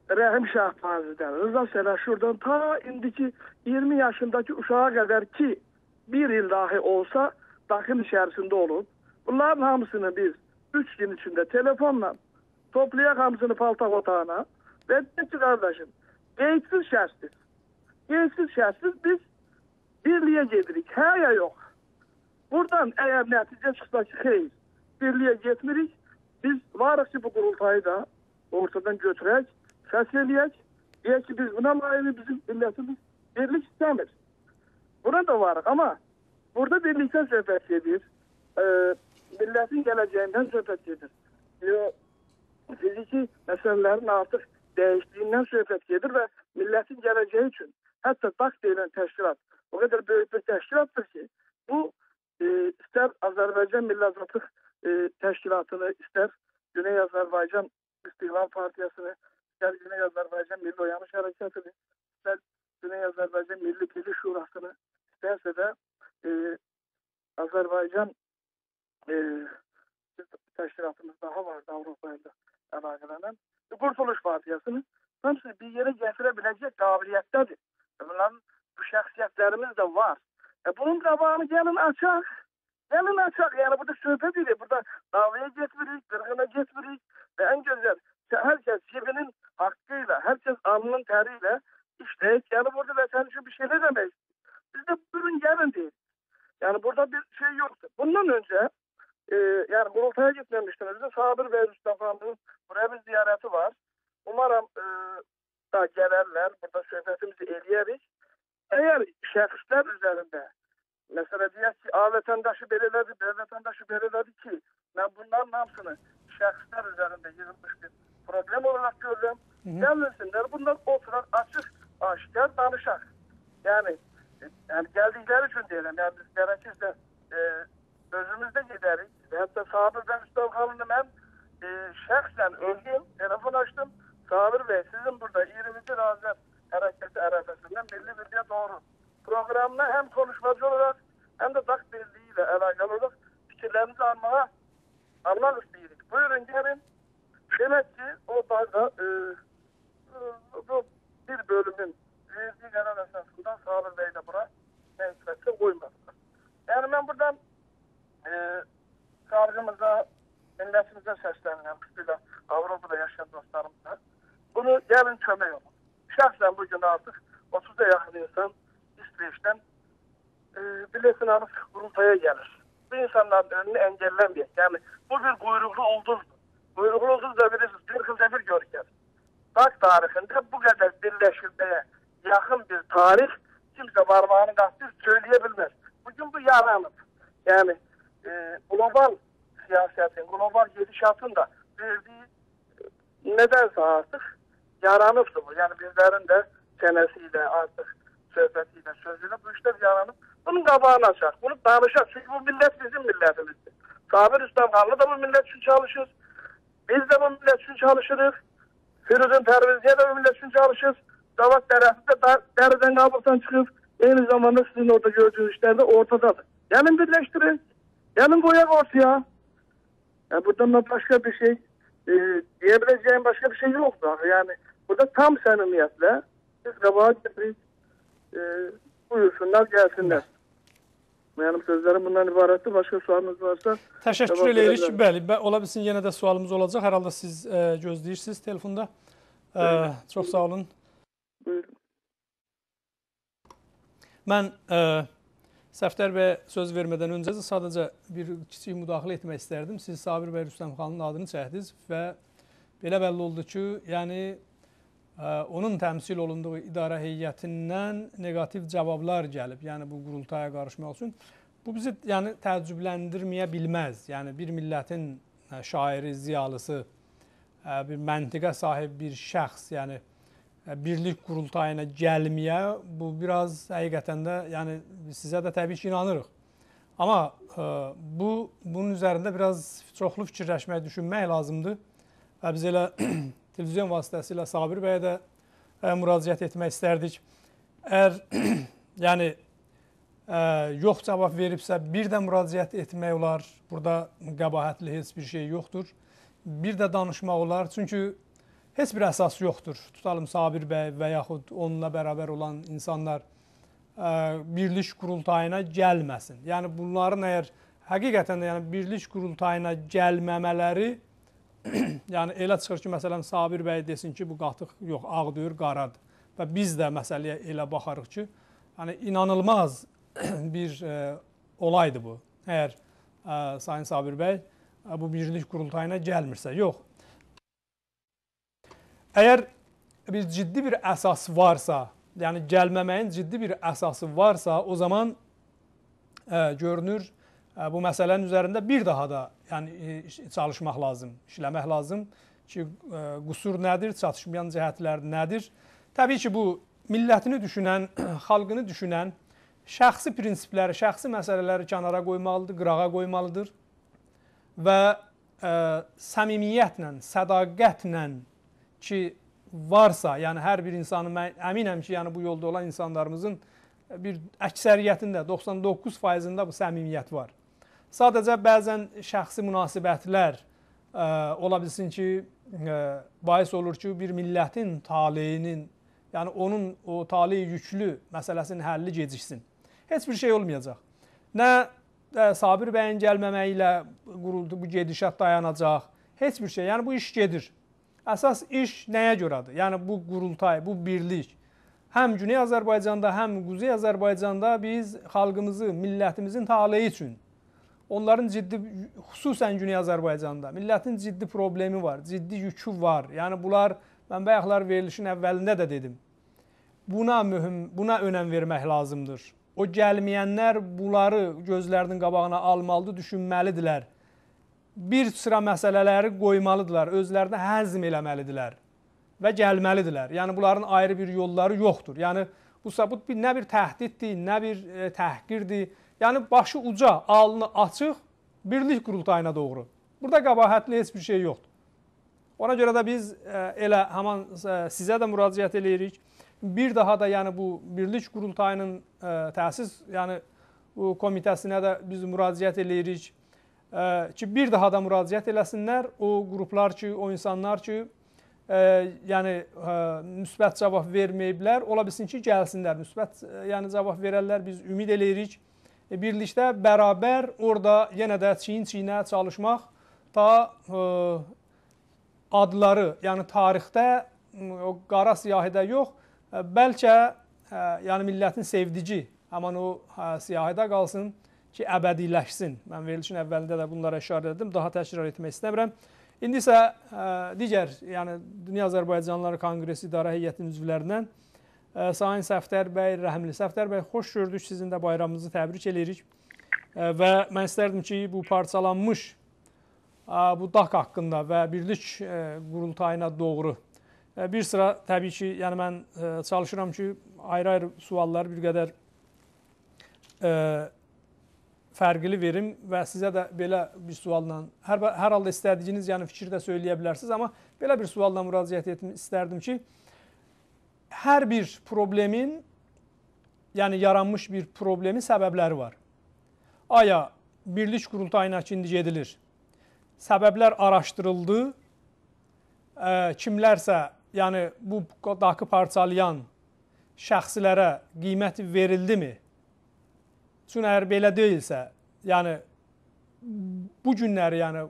Rəhim Şahbazi'den, Rıza Selaşur'dan ta indiki 20 yaşındaki uşağa kadar ki bir yıl dahi olsa bakın içerisinde olup bunların hamısını biz 3 gün içinde telefonla toplayak hamısını paltak otağına ve dedi kardeşim Qeydsiz şərtsiz biz birliğe gedirik. Hə ya yok. Buradan eğer netice çıksa ki xeyr, birliğe getmirik. Biz varıq ki bu kurultayı da ortadan götürək, səsləyək. Deyək ki biz buna layığı bizim millətimiz birlik istəmir. Buna da varıq ama burada birlikten söhbət edir. Milletin geleceğinden söhbət edir. Fiziki meselelerin artık değiştiğinden söhbət edir ve milletin geleceği için hatta DAK denilen teşkilat o kadar büyük bir teşkilattır ki bu ister Azerbaycan Milli Azadlık Teşkilatı'nı, ister Güney Azerbaycan İstiklal Partiyası'nı, ister Güney Azerbaycan Milli Oyanış Hareketi'ni, ister Güney Azerbaycan Milli Birlik Şurası'nı, isterse de Azerbaycan təşkilatımız daha vardı Avropa ilə əlaqələnən. Qurtuluş Partiyasını hamısı bir yerə gətirə biləcək qabiliyyətdədir. Bunların bu şəxsiyyətlərimiz də var. Bunun qabağını gəlin açaq. Gəlin açaq. Yəni burada söhbət edir. Burada davaya getmirik, qırğına getmirik və ən gözəl herkes cebinin hakkıyla, herkes alnının teriyle işleyip, yani burada vətən üçün bir şeyler demek. Biz de buyurun gelin değil. Yani burada bir şey yoktu. Bundan önce yani Kurultay'a gitmemiştiniz. Bizde Sabir Bey Mustafa'nın buraya bir ziyareti var. Umarım da gelirler. Burada söhbətimizi eləyərik. Eğer şəxslər üzerinde mesela diyək ki, A vətəndaşı belirledi, B vətəndaşı belirledi ki, ben bunların hamısını şəxslər üzerinde yığılmış bir problem olarak görürüm. Gelmesinler, bunlar oturar açık, aşikar danışak. Yani geldikleri için diyelim. Yani biz gerekirse özümüzde gideriz. Ve hatta Sabir Bey Mustafa'nın ben şəxsən özüm telefon açtım. Sabir Bey, sizin burada 20. Razı Hareketi arefesinden birliğe doğru programına hem konuşmacı olarak hem de DAK Birliği'yle alakalı olarak fikirlerinizi almak istedik. Buyurun gelin. Demek ki o da bu bir bölümün verdiği karar esasında Sabir Bey de buna menfaatine koymadılar. Yani ben buradan savcımıza, milletimize sesleniyorum. Kısıyla Avrupa'da yaşayan dostlarımıza. Bunu gelin kömek olun. Şahsen bugün artık 30'a yakın insan İsveç'ten biletini alıp Kurultay'a gelir. Bu insanların önünü engellenmeyecek. Yani bu bir kuyruklu ulduzdur. Kuyruklu ulduz da bilirsiniz, bir yılda bir görür. DAK tarihinde bu kadar birleşilmeye yakın bir tarih kimse parmağını kastır söyleyebilmez. Bugün bu yaranıp yani global siyasetin, global gidişatın da verdiği nedense artık yaranıptı bu. Yani bizlerin de çenesiyle artık söhbetiyle, sözüyle bu işler yaranıp bunun qabağını açar, bunu danışar. Çünkü bu millet bizim milletimizdir. Sabir Üstadkanlı da bu millet için çalışır. Biz de bu millet için çalışırız. Firuzun Perviziye de bu millet için çalışırız. Davat Deresi de deriden kabuktan çıkıp aynı zamanda sizin orada gördüğünüz işler de ortadadır. Gelin birleştirin. Gelin koyak ortaya. Yani buradan başka bir şey diyebileceğim başka bir şey yok daha. Yani burada tam samimiyetle biz kabahat getiririz. Buyursunlar, gelsinler. Benim sözlerim bundan ibarettir. Başka sualınız varsa... Təşəkkür edirik. Bəli, ola bilsin yenə də sualımız olacaq. Hər halda siz gözləyirsiniz telefonda. Çox sağ olun. Buyurun. Mən Səfdər bəyə söz vermədən öncə sadəcə bir kiçik müdaxilə etmək istərdim. Siz Sabir bəy Rüstəmxanın adını çəkdiniz və belə bəlli oldu ki, yəni onun təmsil olunduğu idarə heyətindən negativ cavablar gəlib. Yəni bu qurultaya qarışmaq üçün. Bu bizi yəni təəccübləndirməyə bilməz. Yəni bir millətin şairi, ziyalısı, bir məntiqə sahib bir şəxs, yəni birlik qurultayına gəlməyə bu biraz həqiqətən də yəni sizə də təbii ki inanırıq. Amma bunun üzərində biraz çoxlu fikirləşmək, düşünmək lazımdır. Və biz elə televizyon vasitəsilə Sabir bəyə də müraciət etmək istərdik. Əgər yəni yox cavab veribsə bir də müraciət etmək olar. Burada qəbahətli heç bir şey yoxdur. Bir də danışmaq olar. Çünki heç bir əsas yoxdur. Tutalım Sabir bəy və yaxud onunla bərabər olan insanlar birlik qurultayına gəlməsin. Yəni bunların əgər həqiqətən də yəni birlik qurultayına gəlməmələri yəni elə çıxır ki, məsələn Sabir bəy desin ki, bu qatıq yox, ağdır, qaradır. Və biz də məsələyə elə baxarıq ki, yəni inanılmaz bir olaydır bu. Əgər Sayın Sabir bəy bu birlik qurultayına gəlmirsə, yox. Əgər bir ciddi bir əsas varsa, yəni gəlməməyin ciddi bir əsası varsa, o zaman görünür bu məsələnin üzərində bir daha da yəni çalışmaq lazım, işləmək lazım ki, qüsur nədir, çatışmayan cəhətlər nədir? Təbii ki, bu millətini düşünən, xalqını düşünən, şəxsi prinsipləri, şəxsi məsələləri kənara qoymalıdır, qırağa qoymalıdır və səmimiyyətlə, sədaqətlə ki, varsa, yəni hər bir insanın, mən əminəm ki, yəni bu yolda olan insanlarımızın bir əksəriyyətində, 99%-ında bu səmimiyyət var. Sadəcə bəzən şəxsi münasibətlər ola bilsin ki, bahis olur ki, bir millətin taleyinin, yəni onun o taleyi yüklü məsələsinin həlli geciksin. Heç bir şey olmayacaq. Nə Sabir bəyin gəlməməyi ilə quruldu, bu gedişat dayanacaq. Heç bir şey. Yəni bu iş gedir. Əsas iş nəyə görədir? Yəni bu qurultay, bu birlik. Həm Güney Azərbaycanda, həm Quzey Azərbaycanda biz xalqımızı, millətimizin taleyi üçün, onların ciddi, xüsusən Güney Azərbaycanda, millətin ciddi problemi var, ciddi yükü var. Yəni bunlar, mən bayaqlar verilişin əvvəlində də dedim, buna önəm vermək lazımdır. O gəlməyənlər bunları gözlərinin qabağına almalıdır, düşünməlidirlər. Bir sıra məsələləri qoymalıdırlar, özlərinə həzm eləməlidirlər və gəlməlidirlər. Yəni bunların ayrı bir yolları yoxdur. Yəni bu nə bir təhdiddir, nə bir təhqirdir. Yəni başı uca, alnı açıq, birlik qurultayına doğru. Burada qəbahətli heç bir şey yoxdur. Ona görə də biz elə həman sizə də müraciət eləyirik. Bir daha da yəni bu birlik qurultayının təsis, yəni bu komitəsinə də biz müraciət eləyirik ki, bir daha da müraciət eləsinlər. O qruplar ki, o insanlar ki, yəni müsbət cavab verməyiblər, ola bilsin ki, gəlsinlər, müsbət yəni cavab verərlər, biz ümid eləyirik. Birlikdə bərabər orada yenə də çiyin-çiyinə çalışmaq da adları, yəni tarixdə o qara siyahidə yox, bəlkə yəni millətin sevdici həman o siyahidə qalsın ki, əbədiləşsin. Mən verilişin əvvəlində də bunlara işarə edim, daha təkrar etmək istəmirəm. İndi isə digər, yəni Dünya Azərbaycanlıları Konqresi İdarə Heyətinin üzvlərindən Sayın Səfdər bəy, Rəhimli Səfdər bəy, xoş gördük. Sizin də bayramınızı təbrik edirik. Və mən istərdim ki, bu parçalanmış bu DAQ haqqında və birlik qurultayına doğru bir sıra, təbii ki, yəni mən çalışıram ki, ayrı-ayrı sualları bir qədər fərqli verim və sizə də belə bir sualla, hər halda istədiyiniz yəni fikir də söyləyə bilərsiniz, amma belə bir sualla müraciət etmək istərdim ki, hər bir problemin, yəni yaranmış bir problemin səbəbləri var. Aya birlik qurultayına indi gedilir, səbəblər araşdırıldı, kimlərsə, yəni bu DAQ-ı parçalayan şəxslərə qiymət verildimi? Çünki əgər belə deyilsə, yəni bu günləri, yəni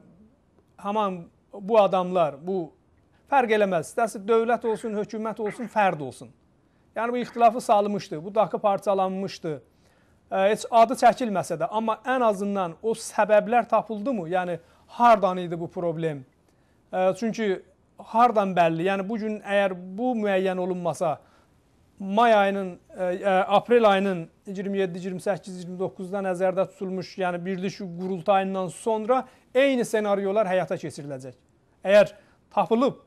haman bu adamlar, bu fərq eləməz, istəsə dövlət olsun, hökumət olsun, fərd olsun. Yəni bu ixtilafı salmışdı, bu DAQ-ı parçalanmışdı, heç adı çəkilməsə də, amma ən azından o səbəblər tapıldı mı? Yəni hardan idi bu problem? Çünki hardan bəlli? Yəni bugün əgər bu müəyyən olunmasa, may ayının, aprel ayının 27, 28, 29-da nəzərdə tutulmuş, yəni birlik qurultayından sonra eyni senaryolar həyata keçiriləcək. Əgər tapılıb,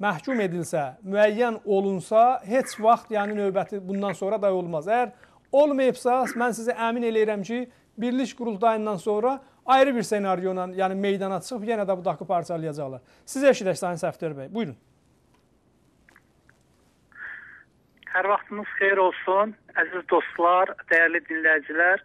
məhkum edilsə, müəyyən olunsa, heç vaxt yəni növbəti bundan sonra da olmaz. Əgər olmayıbsa, mən sizə əmin eləyirəm ki, birlik qurultayından sonra ayrı bir senaryoyla yəni meydana çıxıb, yenə də bu DAQ-ı parçalayacaqlar. Sizə eşidək, Sayın Səfdər bəy. Buyurun. Hər vaxtınız xeyir olsun, əziz dostlar, dəyərli dinləyicilər.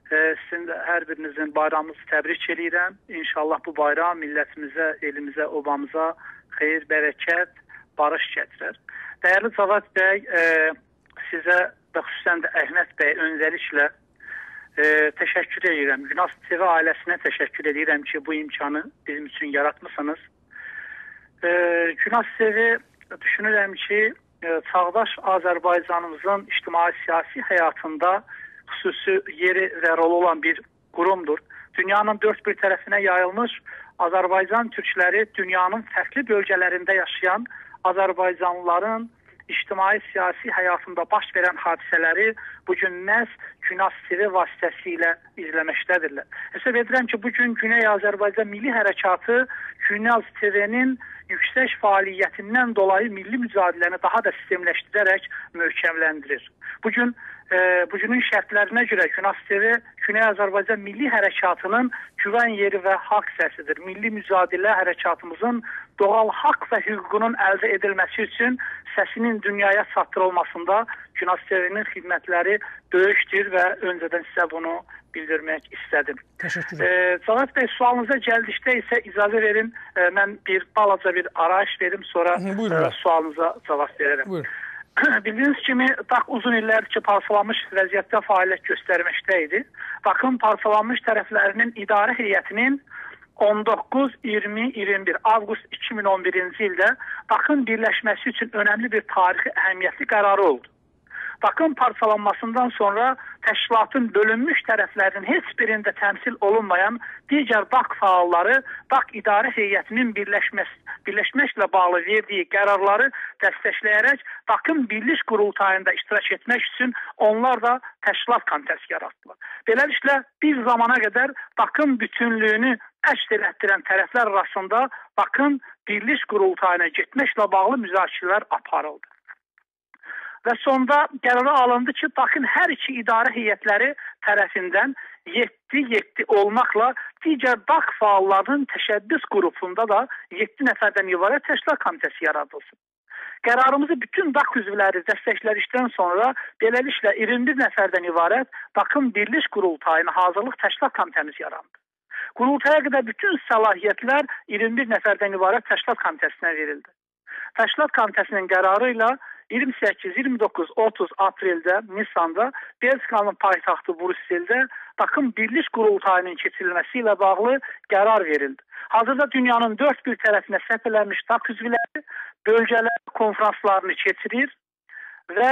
Sizin də hər birinizin bayramınızı təbrik edirəm. İnşallah bu bayram millətimizə, elimizə, obamıza xeyir, bərəkət, barış gətirir. Dəyərli Cavad bəy, sizə və xüsusən də Əhməd bəy öncəliklə təşəkkür edirəm. Günas TV ailəsinə təşəkkür edirəm ki, bu imkanı bizim üçün yaratmısınız. Günas TV düşünürəm ki, çağdaş Azərbaycanımızın ictimai-siyasi həyatında xüsusi yeri və rolu olan bir qurumdur. Dünyanın dörd bir tərəfinə yayılmış Azərbaycan türkləri dünyanın fərqli bölgələrində yaşayan Azərbaycanlıların ictimai-siyasi həyatında baş verən hadisələri bugün məhz Günas TV vasitəsilə izləməkdədirlər. Hesab edirəm ki, bugün Güney Azərbaycan Milli Hərəkatı Günas TV-nin yüksək fəaliyyətindən dolayı milli mücadiləni daha da sistemləşdirərək möhkəmləndirir. Bugünün şərtlərinə görə Günas TV Güney Azərbaycan Milli Hərəkatının güvən yeri və haqq səsidir. Milli mücadilə hərəkatımızın doğal haqq və hüququnun əldə edilməsi üçün səsinin dünyaya çatdırılmasında Günas TV-nin xidmətləri böyükdür və öncədən sizə bunu bildirmək istədim. Təşəkkür ederim. Cavad bəy, sualınıza gəldikdə isə icazə verin, mən balaca bir arayış verim, sonra sualınıza cavab verərəm. Buyurun. Bildiyiniz kimi, DAQ uzun illərdir ki, parçalanmış vəziyyətdə fəaliyyət göstərməkdə idi. DAQ-ın parçalanmış tərəflərinin idarə heyətinin 19, 20, 21 avqust 2011-ci ildə DAQ-ın birləşməsi üçün önəmli bir tarixi əhəmiyyətli qərarı oldu. DAQ-ın parçalanmasından sonra təşkilatın bölünmüş tərəflərinin heç birində təmsil olunmayan digər DAQ fəalları DAQ idarə heyətinin birləşməklə bağlı verdiyi qərarları dəstəkləyərək DAQ-ın birlik qurultayında iştirak etmək üçün onlar da təşkilat komitəsi yaratdılar. Beləliklə, bir zamana qədər DAQ-ın bütünlüyünü əks etdirən tərəflər arasında DAQ-ın birlik qurultayına getməklə bağlı müzakirələr aparıldı. Və sonda qərara alındı ki, DAQ-ın hər iki idarə heyətləri tərəfindən 7 olmaqla digər DAQ fəallarının təşəbbüs qrupunda da 7 nəfərdən ibarət təşkilat komitəsi yaradılsın. Qərarımızı bütün DAQ üzvləri dəstəklədikdən sonra beləliklə 21 nəfərdən ibarət DAQ-ın birlik qurultayına hazırlıq təşkilat komitəmiz yarandı. Qurultaya qədər bütün səlahiyyətlər 21 nəfərdən ibarət təşkilat komitəsinə verildi. Təşkilat komitəsinin qərarı ilə 28, 29, 30 apreldə Nisanda Belçikanın paytaxtı Brüsseldə DAQ-ın birlik qurultayının keçirilməsi ilə bağlı qərar verildi. Hazırda dünyanın dörd bir tərəfinə səpələnmiş DAQ üzvləri bölgələr konferanslarını keçirir və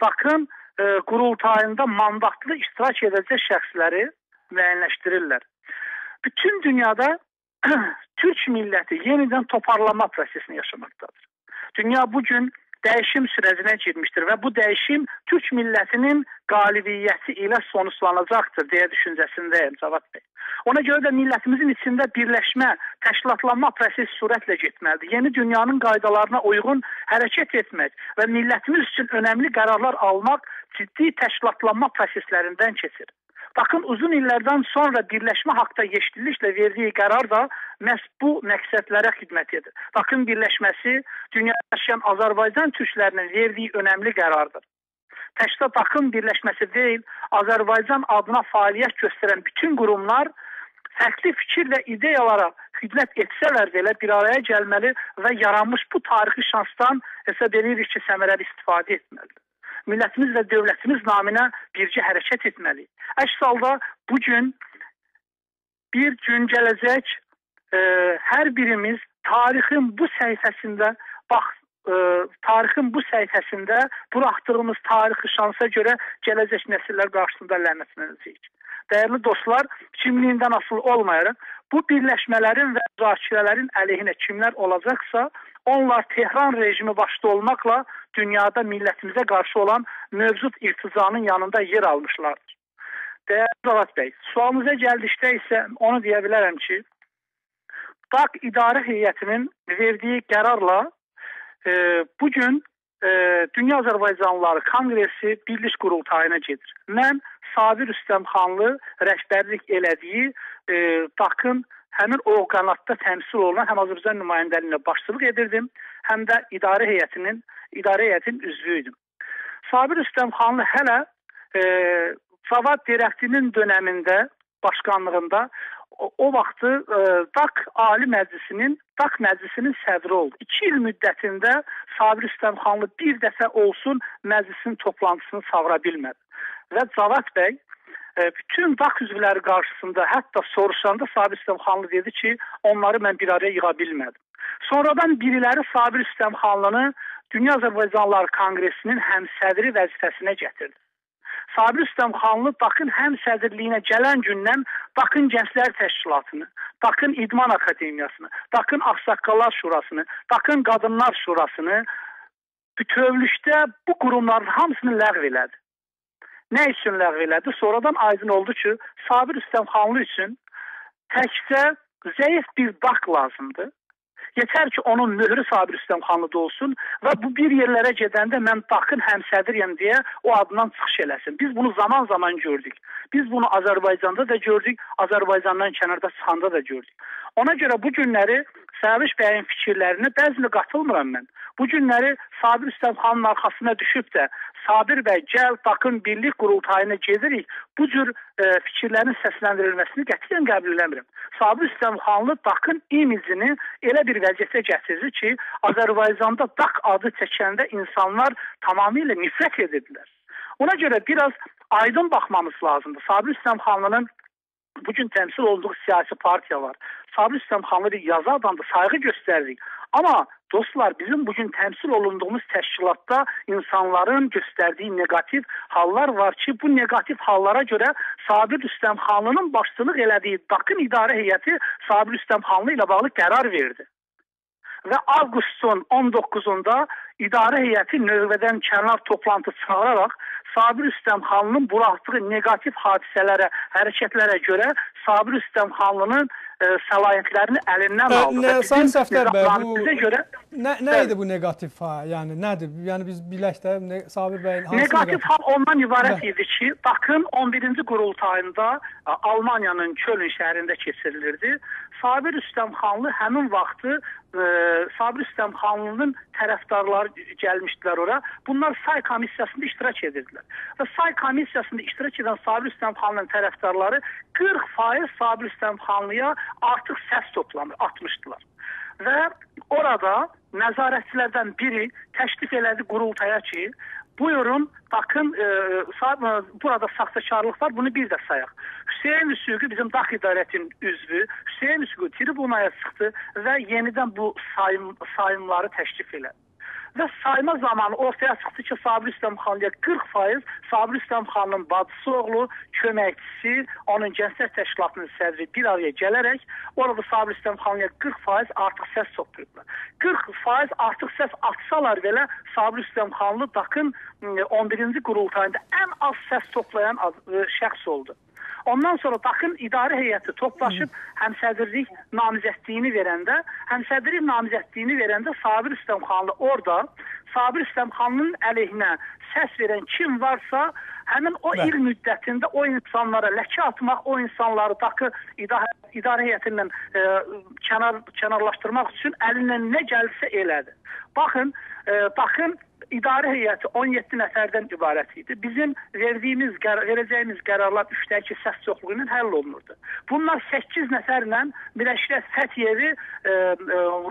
DAQ-ın qurultayında mandatlı iştirak edəcək şəxsləri müəyyənləşdirirlər. Bütün dünyada Türk milləti yenidən toparlanma prosesini yaşamaqdadır. Dünya bugün dəyişim sürəcinə girmişdir və bu dəyişim Türk millətinin qalibiyyəti ilə sonuçlanacaqdır deyə düşüncəsindəyim Cavad bəy. Ona görə də millətimizin içində birləşmə, təşkilatlanma prosesi sürətlə getməlidir. Yeni dünyanın qaydalarına uyğun hərəkət etmək və millətimiz üçün önəmli qərarlar almaq ciddi təşkilatlanma proseslərindən keçir. DAQ-ın uzun illərdən sonra birləşmə haqda yeşilliklə verdiyi qərar da məhz bu məqsədlərə xidmət edir. DAQ-ın birləşməsi dünyada yaşayan Azərbaycan türklərinin verdiyi önəmli qərardır. Təkcə DAQ-ın birləşməsi deyil, Azərbaycan adına fəaliyyət göstərən bütün qurumlar fərqli fikir və ideyalara xidmət etsələr belə bir araya gəlməli və yaranmış bu tarixi şansdan hesab edirik ki, səmərəli istifadə etməlidir. Millətimiz və dövlətimiz naminə bircə hərəkət etməliyik. Əks halda bugün bir gün gələcək, hər birimiz tarixin bu səhifəsində buraxdığımız tarixi şansa görə gələcək nəsillər qarşısında lənətlənəcəyik. Dəyərli dostlar, kimliyindən asılı olmayaraq, bu birləşmələrin və müzakirələrin əleyhinə kimlər olacaqsa, onlar Tehran rejimi başda olmaqla dünyada millətimizə qarşı olan mövcud irticanın yanında yer almışlardır. Dəyərli Cavad bəy, sualınıza gəldikdə isə onu deyə bilərəm ki, DAQ idarə heyətinin verdiyi qərarla bugün Dünya Azərbaycanlıları Kongresi birlik qurultayına gedir. Mən Sabir Rüstəmxanlı rəhbərlik elədiyi DAQ-ın həmin o qanatda təmsil olunan həm Azərbaycan nümayəndəliyinə başçılıq edirdim, həm də idarə heyətinin üzvüydüm. Sabir Rüstəmxanlı hələ Cavad Dirəktinin dönəmində, başkanlığında o vaxtı DAQ Ali Məclisinin sədri oldu. 2 il müddətində Sabir Rüstəmxanlı bir dəfə olsun məclisin toplantısını çağıra bilmədi. Və Cavad bəy bütün DAQ üzvləri qarşısında hətta soruşanda Sabir Rüstəmxanlı dedi ki, onları mən bir araya yığa bilmədim. Sonradan biriləri Sabir Rüstəmxanlını Dünya Azərbaycanlıları Konqresinin həmsədri vəzifəsinə gətirdi. Sabir Rüstəmxanlı DAQ-ın həmsədrliyinə gələn gündən DAQ-ın Gənclər Təşkilatını, DAQ-ın İdman Akademiyasını, DAQ-ın Ağsaqqallar Şurasını, DAQ-ın Qadınlar Şurasını bütövlükdə bu qurumların hamısını ləğv elədi. Nə üçün ləğv elədi? Sonradan aydın oldu ki, Sabir Rüstəmxanlı üçün təkcə zəif bir DAQ lazımdır. Yetər ki, onun möhrü Sabir Rüstəmxanlıda olsun və bu bir yerlərə gedəndə mən DAQ-ın həmsədriyəm deyə o adından çıxış eləsin. Biz bunu zaman gördük. Biz bunu Azərbaycanda da gördük, Azərbaycandan kənarda çıxanda da gördük. Ona görə bu günləri Səviş bəyin fikirlərinə bəzini qatılmıram mən. Bu günləri Sabir Üstəmxanın arxasına düşüb də Sabir bəy gəl DAQ-ın birlik qurultayına gedirik, bu cür fikirlərin səsləndirilməsini qətiyyən qəbul eləmirəm. Sabir Üstəmxanlı DAQ-ın imicini elə bir vəziyyətə gətirir ki, Azərbaycanda DAQ adı çəkəndə insanlar tamamilə nifrət edirdilər. Ona görə biraz aydın baxmamız lazımdır. Sabir Üstəmxanlının bugün təmsil olduğu siyasi partiya var. Sabir Üstəmxanlı bir yazı adamdır, sayğı göstəririk. Amma dostlar, bizim bugün təmsil olunduğumuz təşkilatda insanların göstərdiyi negativ hallar var ki, bu negativ hallara görə Sabir Üstəmxanlının başçılıq elədiyi DAQ-ın idarə heyəti Sabir Üstəmxanlı ilə bağlı qərar verdi. Və avqustun 19-unda idarə heyəti növbədən kənar toplantı çağıraraq Sabir Üstəmxanlının buraxdığı negativ hadisələrə, hərəkətlərə görə Sabir Üstəmxanlının səlahiyyətlərini əlindən aldı. Sayın Səfdər bəy, nə idi bu negativ hal? Yəni nədir? Yəni biz bilək də Sabir bəyin hansı negativ hal ondan ibarət idi ki, DAQ-ın 11-ci qurultayında Almaniyanın Köln şəhərində keçirilirdi. Sabir Üstəmxanlı həmin vaxtı Sabir Üstəmxanlının tərəfdarları gəlmişdilər ora. Bunlar say komissiyasında iştirak edirdilər. Və say komissiyasında iştirak edən Sabir Üstəmxanlının tərəfdarları 40% Sabir Üstəmxanlıya artıq səs atmışdılar. Və orada nəzarətçilərdən biri təklif elədi qurultaya ki, buyurun, DAQ-ın burada saxtakarlıq var, bunu bir də sayaq. Hüseyn Üsüqü bizim DAQ idarətinin üzvü, Hüseyn Üsüqü tribunaya çıxdı və yenidən bu sayımları təklif elədi. Və sayma zamanı ortaya çıxdı ki, Sabir Üstəmxanlıya 40%, Sabir Üstəmxanlının bacısı oğlu, köməkçisi, onun gənclər təşkilatının sədri bir araya gələrək, orada Sabir Üstəmxanlıya 40% artıq səs toplayıblar. 40% artıq səs atsalar belə Sabir Üstəmxanlı DAQ-ın 11-ci qurultayında ən az səs toplayan şəxs oldu. Ondan sonra DAQ-ın idarə heyəti toplaşıb həmsədrlik namizədliyini verəndə Sabir Üstəmxanlı orada Sabir Üstəmxanlının əleyhinə səs verən kim varsa həmin o il müddətində o insanlara ləkə atmaq, o insanları DAQ idarə heyətindən kənarlaşdırmaq üçün əlindən nə gəlsə elədi. Baxın, DAQ-ın İdarə heyəti 17 nəfərdən ibarət idi. Bizim verəcəyimiz qərarlar 3-2 səs çoxluğu ilə həll olunurdu. Bunlar 8 nəfərlə Birləşmiş Fəthiyevi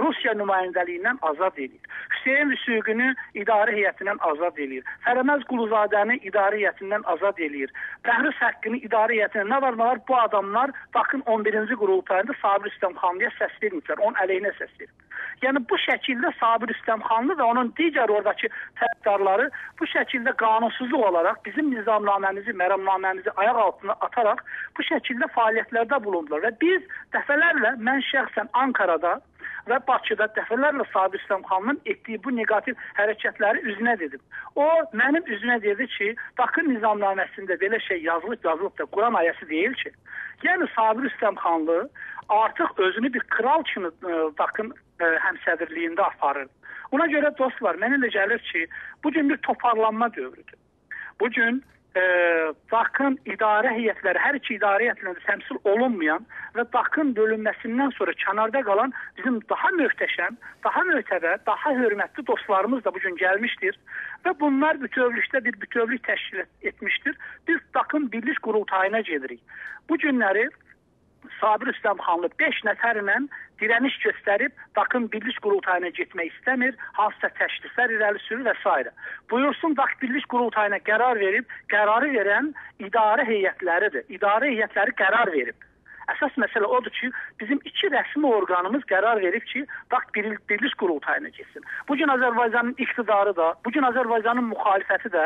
Rusiya nümayəndəliyindən azad edir. Hüseyn Üsüqünü idarə heyətindən azad edir. Fərəməz Quluzadəni idarə heyətindən azad edir. Bəhruz Həqqini idarə heyətindən nə var? Bu adamlar DAQ-ın 11-ci qurultayında Sabir Üstəmxanlıya səs vermişlər, onun əleyhinə səs vermişlər. Yəni bu şəkildə Sabir Üstəmxanlı və onun digər oradakı tərəfdarları bu şəkildə qanunsuzluq olaraq bizim nizamnaməmizi, məramnaməmizi ayaq altına ataraq bu şəkildə fəaliyyətlərdə bulundular. Və biz dəfələrlə, mən şəxsən Ankarada və Bakıda dəfələrlə Sabir Üstəmxanlının etdiyi bu negativ hərəkətləri üzünə dedim. O, mənim üzünə dedi ki, DAQ-ın nizamnaməsində belə şey yazılıb da Quran ayəsi deyil ki. Yəni Sabir Üstəmxanlı artıq özünü bir kral kimi DAQ-ın həmsədrliyində aparır. Ona görə dostlar, mənə elə gəlir ki, bugün bir toparlanma dövrüdür. Bugün DAQ-ın idarə heyətləri, hər iki idarə heyətlərində təmsil olunmayan və DAQ-ın bölünməsindən sonra kənarda qalan bizim daha möhtəşəm, daha mötəbər, daha hörmətli dostlarımız da bugün gəlmişdir və bunlar bütövlükdə bir bütövlük təşkil etmişdir. Biz DAQ-ın birlik qurultayına gedirik. Bu günləri Sabir Üstəmxanlı 5 nəfərlə dirəniş göstərib DAQ-ın birlik qurultayına getmək istəmir, hansısa təkliflər irəli sürür və s. Buyursun DAQ birlik qurultayına qərar verib, qərarı verən idarə heyətləridir. İdarə heyətləri qərar verib. Əsas məsələ odur ki, bizim 2 rəsmi orqanımız qərar verib ki, DAQ birlik qurultayına getsin. Bugün Azərbaycanın iqtidarı da, bugün Azərbaycanın müxalifəti də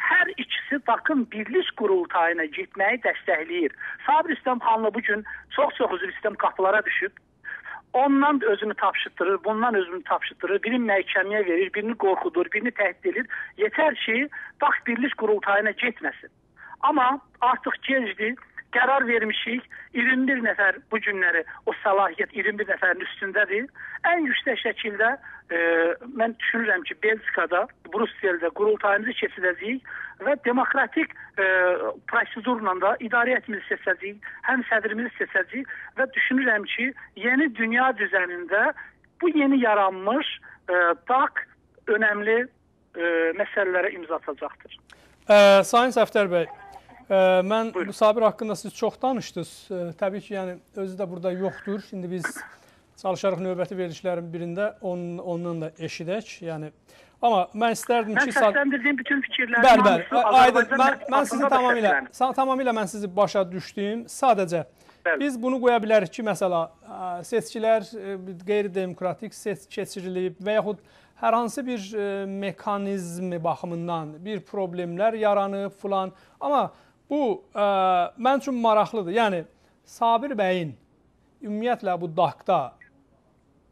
hər ikisi DAQ-ın birlik qurultayına getməyi dəstəkləyir. Sabir Üstəmxanlı bugün çox üzr istəyirəm qapılara düşüb. Ondan özünü tapşıtdırır, bundan özünü tapşıtdırır, birini məhkəməyə verir, birini qorxudur, birini təhdid edir. Yetər ki, DAQ birlik qurultayına getməsin. Amma artıq gecdir. Qərar vermişik, 21 nəfər bu günləri o səlahiyyət 21 nəfərin üstündədir. Ən yüksək şəkildə mən düşünürəm ki, Belçikada, Brüsseldə qurultayımızı keçirəcəyik və demokratik prosedurla da idarə heyətimizi seçəcəyik, həm sədrimizi seçəcəyik və düşünürəm ki, yeni dünya düzənində bu yeni yaranmış DAQ önəmli məsələlərə imza atacaqdır. Sayın Səfdər bəy, mən bu Sabir haqqında siz çox danışdınız. Təbii ki, yəni özü də burada yoxdur. Şimdi biz çalışarıq növbəti verilişlərin birində ondan da eşidək. Yəni amma mən istərdim ki, mən səsləndirdiyim bütün fikirlərin hamısı Azərbaycan mən sizi tamamilə mən sizi başa düşdüm. Sadəcə biz bunu qoya bilərik ki, məsələ seçkilər qeyri-demokratik keçirilib və yaxud hər hansı bir mekanizmi baxımından bir problemlər yaranıb filan. Amma bu mən üçün maraqlıdır. Yəni Sabir bəyin ümumiyyətlə bu DAQ-da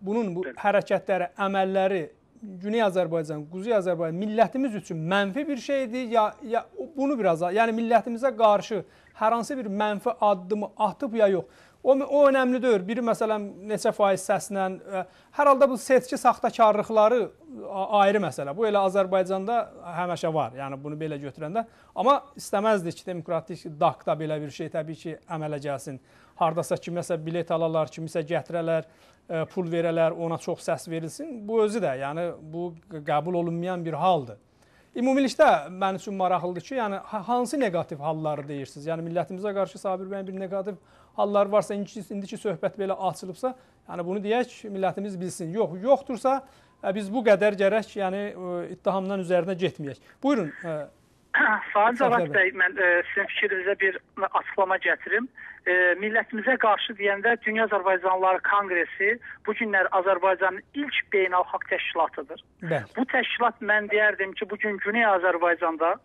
bunun bu hərəkətləri, əməlləri Güney Azərbaycan, Quzey Azərbaycan millətimiz üçün mənfi bir şeydir ya bunu biraz, yəni millətimizə qarşı hər hansı bir mənfi addımı atıb ya yox. O önəmli deyil. Biri məsələn neçə faiz səslə, hər halda bu seçki saxtakarlıqları ayrı məsələ. Bu elə Azərbaycanda həmişə var. Yəni bunu belə götürəndə. Amma istəməzdik ki, demokratik DAQ-da belə bir şey təbii ki, əmələ gəlsin. Hardasa kiməsə bilet alalar, kimisə gətirələr, pul verələr, ona çox səs verilsin. Bu özü də, yəni bu qəbul olunmayan bir haldır. Ümumilikdə mənim üçün maraqlıdır ki, yəni hansı neqativ halları deyirsiniz? Yəni millətimizə qarşı Sabir bəyin bir neqativ hallar varsa, indiki söhbət belə açılıbsa, yəni bunu deyək, millətimiz bilsin. Yoxdursa, biz bu qədər gərək, yəni ittihamdan üzərinə getməyək. Buyurun. Sayın Cavad bəy, mən sizin fikrinizə bir açıqlama gətirim. Millətimizə qarşı deyəndə Dünya Azərbaycanlıları Konqresi bu günlər Azərbaycanın ilk beynəlxalq təşkilatıdır. Bəli. Bu təşkilat mən deyərdim ki, bugün Güney Azərbaycanda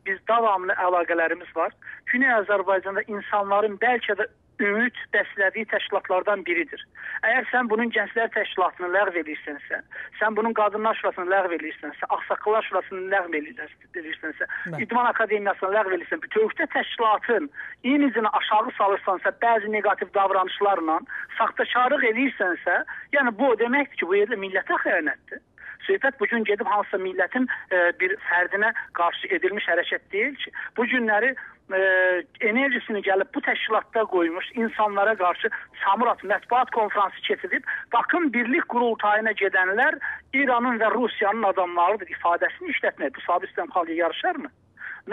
biz davamlı əlaqələrimiz var. Güney Azərbaycanda insanların bəlkə də ümid bəslədiyi təşkilatlardan biridir. Əgər sən bunun Gənclər Təşkilatını ləğv edirsənsə, sən bunun Qadınlar Şurasını ləğv edirsənsə, Ağsaqqallar Şurasını ləğv edirsənsə, İdman Akademiyasını ləğv edirsən, bütövlükdə təşkilatın imicini aşağı salırsansa, bəzi negativ davranışlarla saxtakarlıq edirsənsə, yəni bu o deməkdir ki, bu yerdə millətə xəyanətdir. Söhbət bugün gedib hansısa millətin bir fərdinə qarşı edilmiş hərəkət deyil ki, bu günləri enerjisini gəlib bu təşkilatda qoymuş insanlara qarşı Samurat mətbuat konfransı keçirib, bakın birlik qurultayına gedənlər İranın və Rusiyanın adamlarıdır ifadəsini işlətmək. Bu Sabir İstəmxanlıya yarışarmı?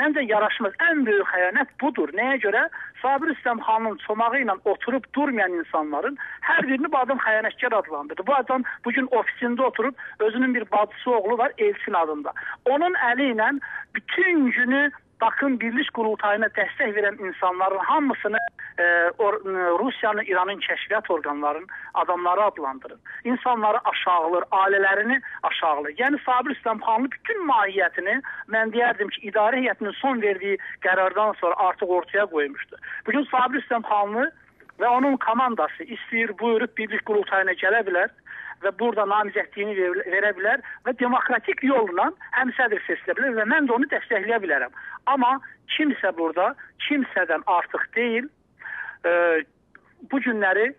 Məncə yaraşmaz. Ən böyük xəyanət budur. Nəyə görə? Sabir İstəmxanlının çomağı ilə oturub durmayan insanların hər birini bu adam xəyanətkar adlandırdı. Bu adam bugün ofisində oturub, özünün bir bacısı oğlu var Elçin adında. Onun əli ilə bütün günü bakın birlik qurultayına dəstək verən insanların hamısını Rusiyanın, İranın kəşfiyyat orqanlarının adamları adlandırır. İnsanları aşağılır, ailələrini aşağılır. Yəni Sabir İstəmxanlı bütün mahiyyətini mən deyərdim ki, idarə heyətinin son verdiyi qərardan sonra artıq ortaya qoymuşdu. Bugün Sabir İstəmxanlı və onun komandası istəyir, buyurub birlik qurultayına gələ bilər və burada namizədliyini verə bilər və demokratik yolla həmsədr seçilə bilər və mən də onu dəstəkləyə bilərəm. Amma kimsə burada, kimsədən artıq deyil, bu günləri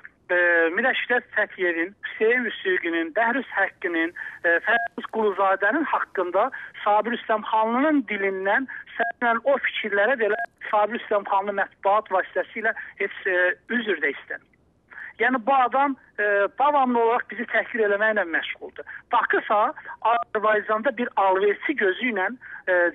Mirəşrət Fətiyevin, Hüseyin Vüsüqinin, Bəhruz Həqqinin, Fərduz Quluzadənin haqqında Sabir İstəmxanlının dilindən səslənən o fikirlərə belə Sabir İstəmxanlı mətbuat vasitəsilə heç üzr də istəmir. Yəni bu adam davamlı olaraq bizi təhqir eləməklə məşğuldur. Bakısa Azərbaycanda bir alverçi gözü ilə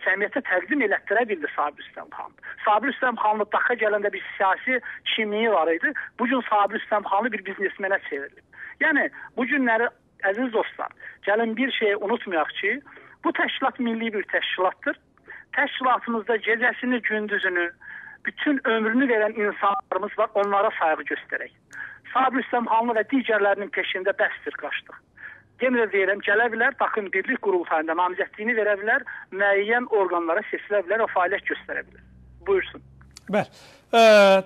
cəmiyyətə təqdim elətdirə bildi Sabir İstəmxanlı. Sabir İstəmxanlı DAQ-a gələndə bir siyasi kimliyi var idi. Bugün Sabir İstəmxanlı bir biznesmenə çevrilib. Yəni bu günləri əziz dostlar, gəlin bir şeyi unutmayaq ki, bu təşkilat milli bir təşkilatdır. Təşkilatımızda gecəsini, gündüzünü, bütün ömrünü verən insanlarımız var, onlara sayğı göstərək. Sabir İstəmxanlı və digərlərinin peşində bəsdir qaçdıq. Yenə deyirəm, gələ bilər, baxın birlik qurultayında namizədliyini verə bilər, müəyyən orqanlara seçilə bilər, o fəaliyyət göstərə bilər. Buyursun. Bəli.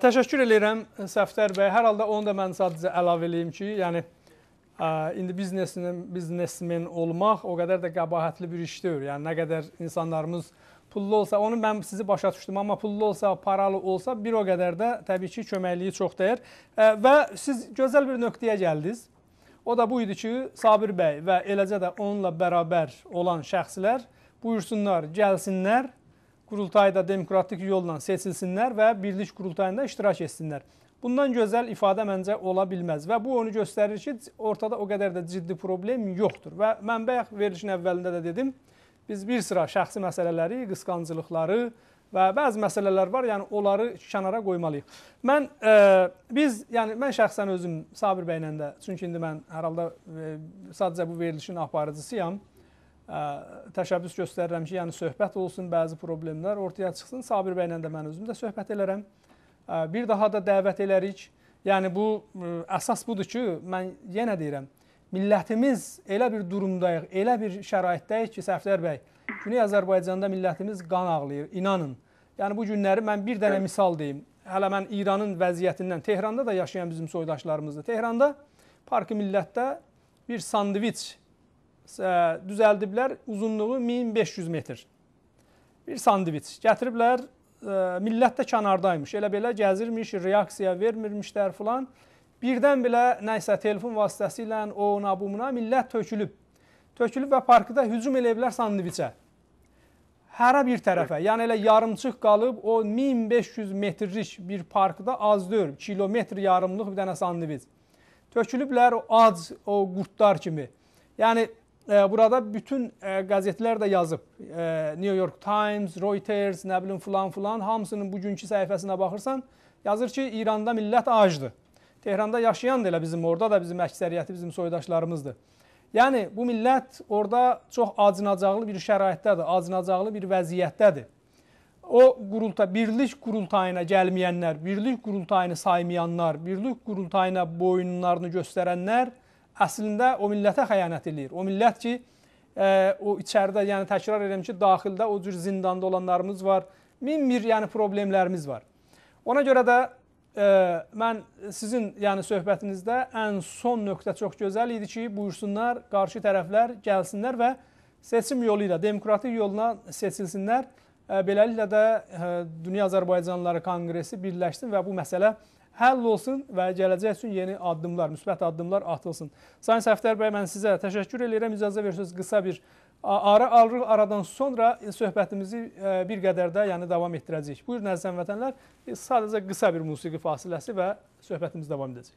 Təşəkkür edirəm Səfdər bəy. Hər halda onu da mən sadəcə əlavə eləyim ki, yəni indi biznesmen olmaq o qədər də qəbahətli bir iş deyil. Yəni nə qədər insanlarımız pullu olsa, onu mən sizi başa düşdüm, amma pullu olsa, paralı olsa bir o qədər də təbii ki, köməkliyi çox dəyər. Və siz gözəl bir nöqtəyə gəldiniz. O da bu idi ki, Sabir bəy və eləcə də onunla bərabər olan şəxslər buyursunlar, gəlsinlər, qurultayda demokratik yolla seçilsinlər və birlik qurultayında iştirak etsinlər. Bundan gözəl ifadə məncə ola bilməz və bu onu göstərir ki, ortada o qədər də ciddi problem yoxdur. Və mən bayaq verilişin əvvəlində də dedim, biz bir sıra şəxsi məsələləri, qısqancılıqları və bəzi məsələlər var, yəni onları kənara qoymalıyıq. Mən şəxsən özüm Sabir bəylə də, çünki indi mən hər halda sadəcə bu verilişin aparıcısıyam, təşəbbüs göstərirəm ki, yəni söhbət olsun, bəzi problemlər ortaya çıxsın. Sabir bəylə də mən özüm də söhbət elərəm. Bir daha da dəvət elərik. Yəni bu əsas budur ki, mən yenə deyirəm, millətimiz elə bir durumdayıq, elə bir şəraitdəyik ki, Səfdər bəy, Güney Azərbaycanda millətimiz qan ağlayır, inanın. Yəni bu günləri mən bir dənə misal deyim. Hələ mən İranın vəziyyətindən, Tehranda da yaşayan bizim soydaşlarımızdır. Tehranda Parkı Millətdə bir sandviç düzəldiblər, uzunluğu 1500 metr. Bir sandviç gətiriblər, millət də kənardaymış, elə belə gəzirmiş, reaksiya vermirmişlər filan. Birdən belə nəysə telefon vasitəsilə ona buna millət tökülüb və parkda hücum eləyiblər sandviçə. Hərə bir tərəfə, yəni elə yarımçıq qalıb o 1500 metrlik bir parkda az deyil, kilometr yarımlıq bir dənə sandviç. Tökülüblər o ac, o qurtlar kimi. Yəni burada bütün qəzetlər də yazıb. New York Times, Reuters, nə bilim filan, hamısının bugünkü səhifəsinə baxırsan, yazır ki, İranda millət acdır. Tehranda yaşayan da elə bizim, orada da bizim əksəriyyəti bizim soydaşlarımızdır. Yəni bu millət orada çox acınacaqlı bir şəraitdədir, acınacaqlı bir vəziyyətdədir. O birlik qurultayına gəlməyənlər, birlik qurultayını saymayanlar, birlik qurultayına boyunlarını göstərənlər əslində o millətə xəyanət edir. O millət ki, o içəridə, yəni təkrar edirəm ki, daxildə o cür zindanda olanlarımız var, min bir yəni problemlərimiz var. Ona görə də mən sizin yəni söhbətinizdə ən son nöqtə çox gözəl idi ki, buyursunlar, qarşı tərəflər gəlsinlər və seçim yolu ilə, demokratik yolla seçilsinlər. Beləliklə də Dünya Azərbaycanlıları Konqresi birləşsin və bu məsələ həll olsun və gələcək üçün yeni addımlar, müsbət addımlar atılsın. Sayın Səfdər bəy, mən sizə təşəkkür edirəm. İcazə verirsiniz, qısa bir ara alırıq. Aradan sonra söhbətimizi bir qədər də yəni davam etdirəcəyik. Buyurun əziz həmvətənlər, sadəcə qısa bir musiqi fasiləsi və söhbətimiz davam edəcək.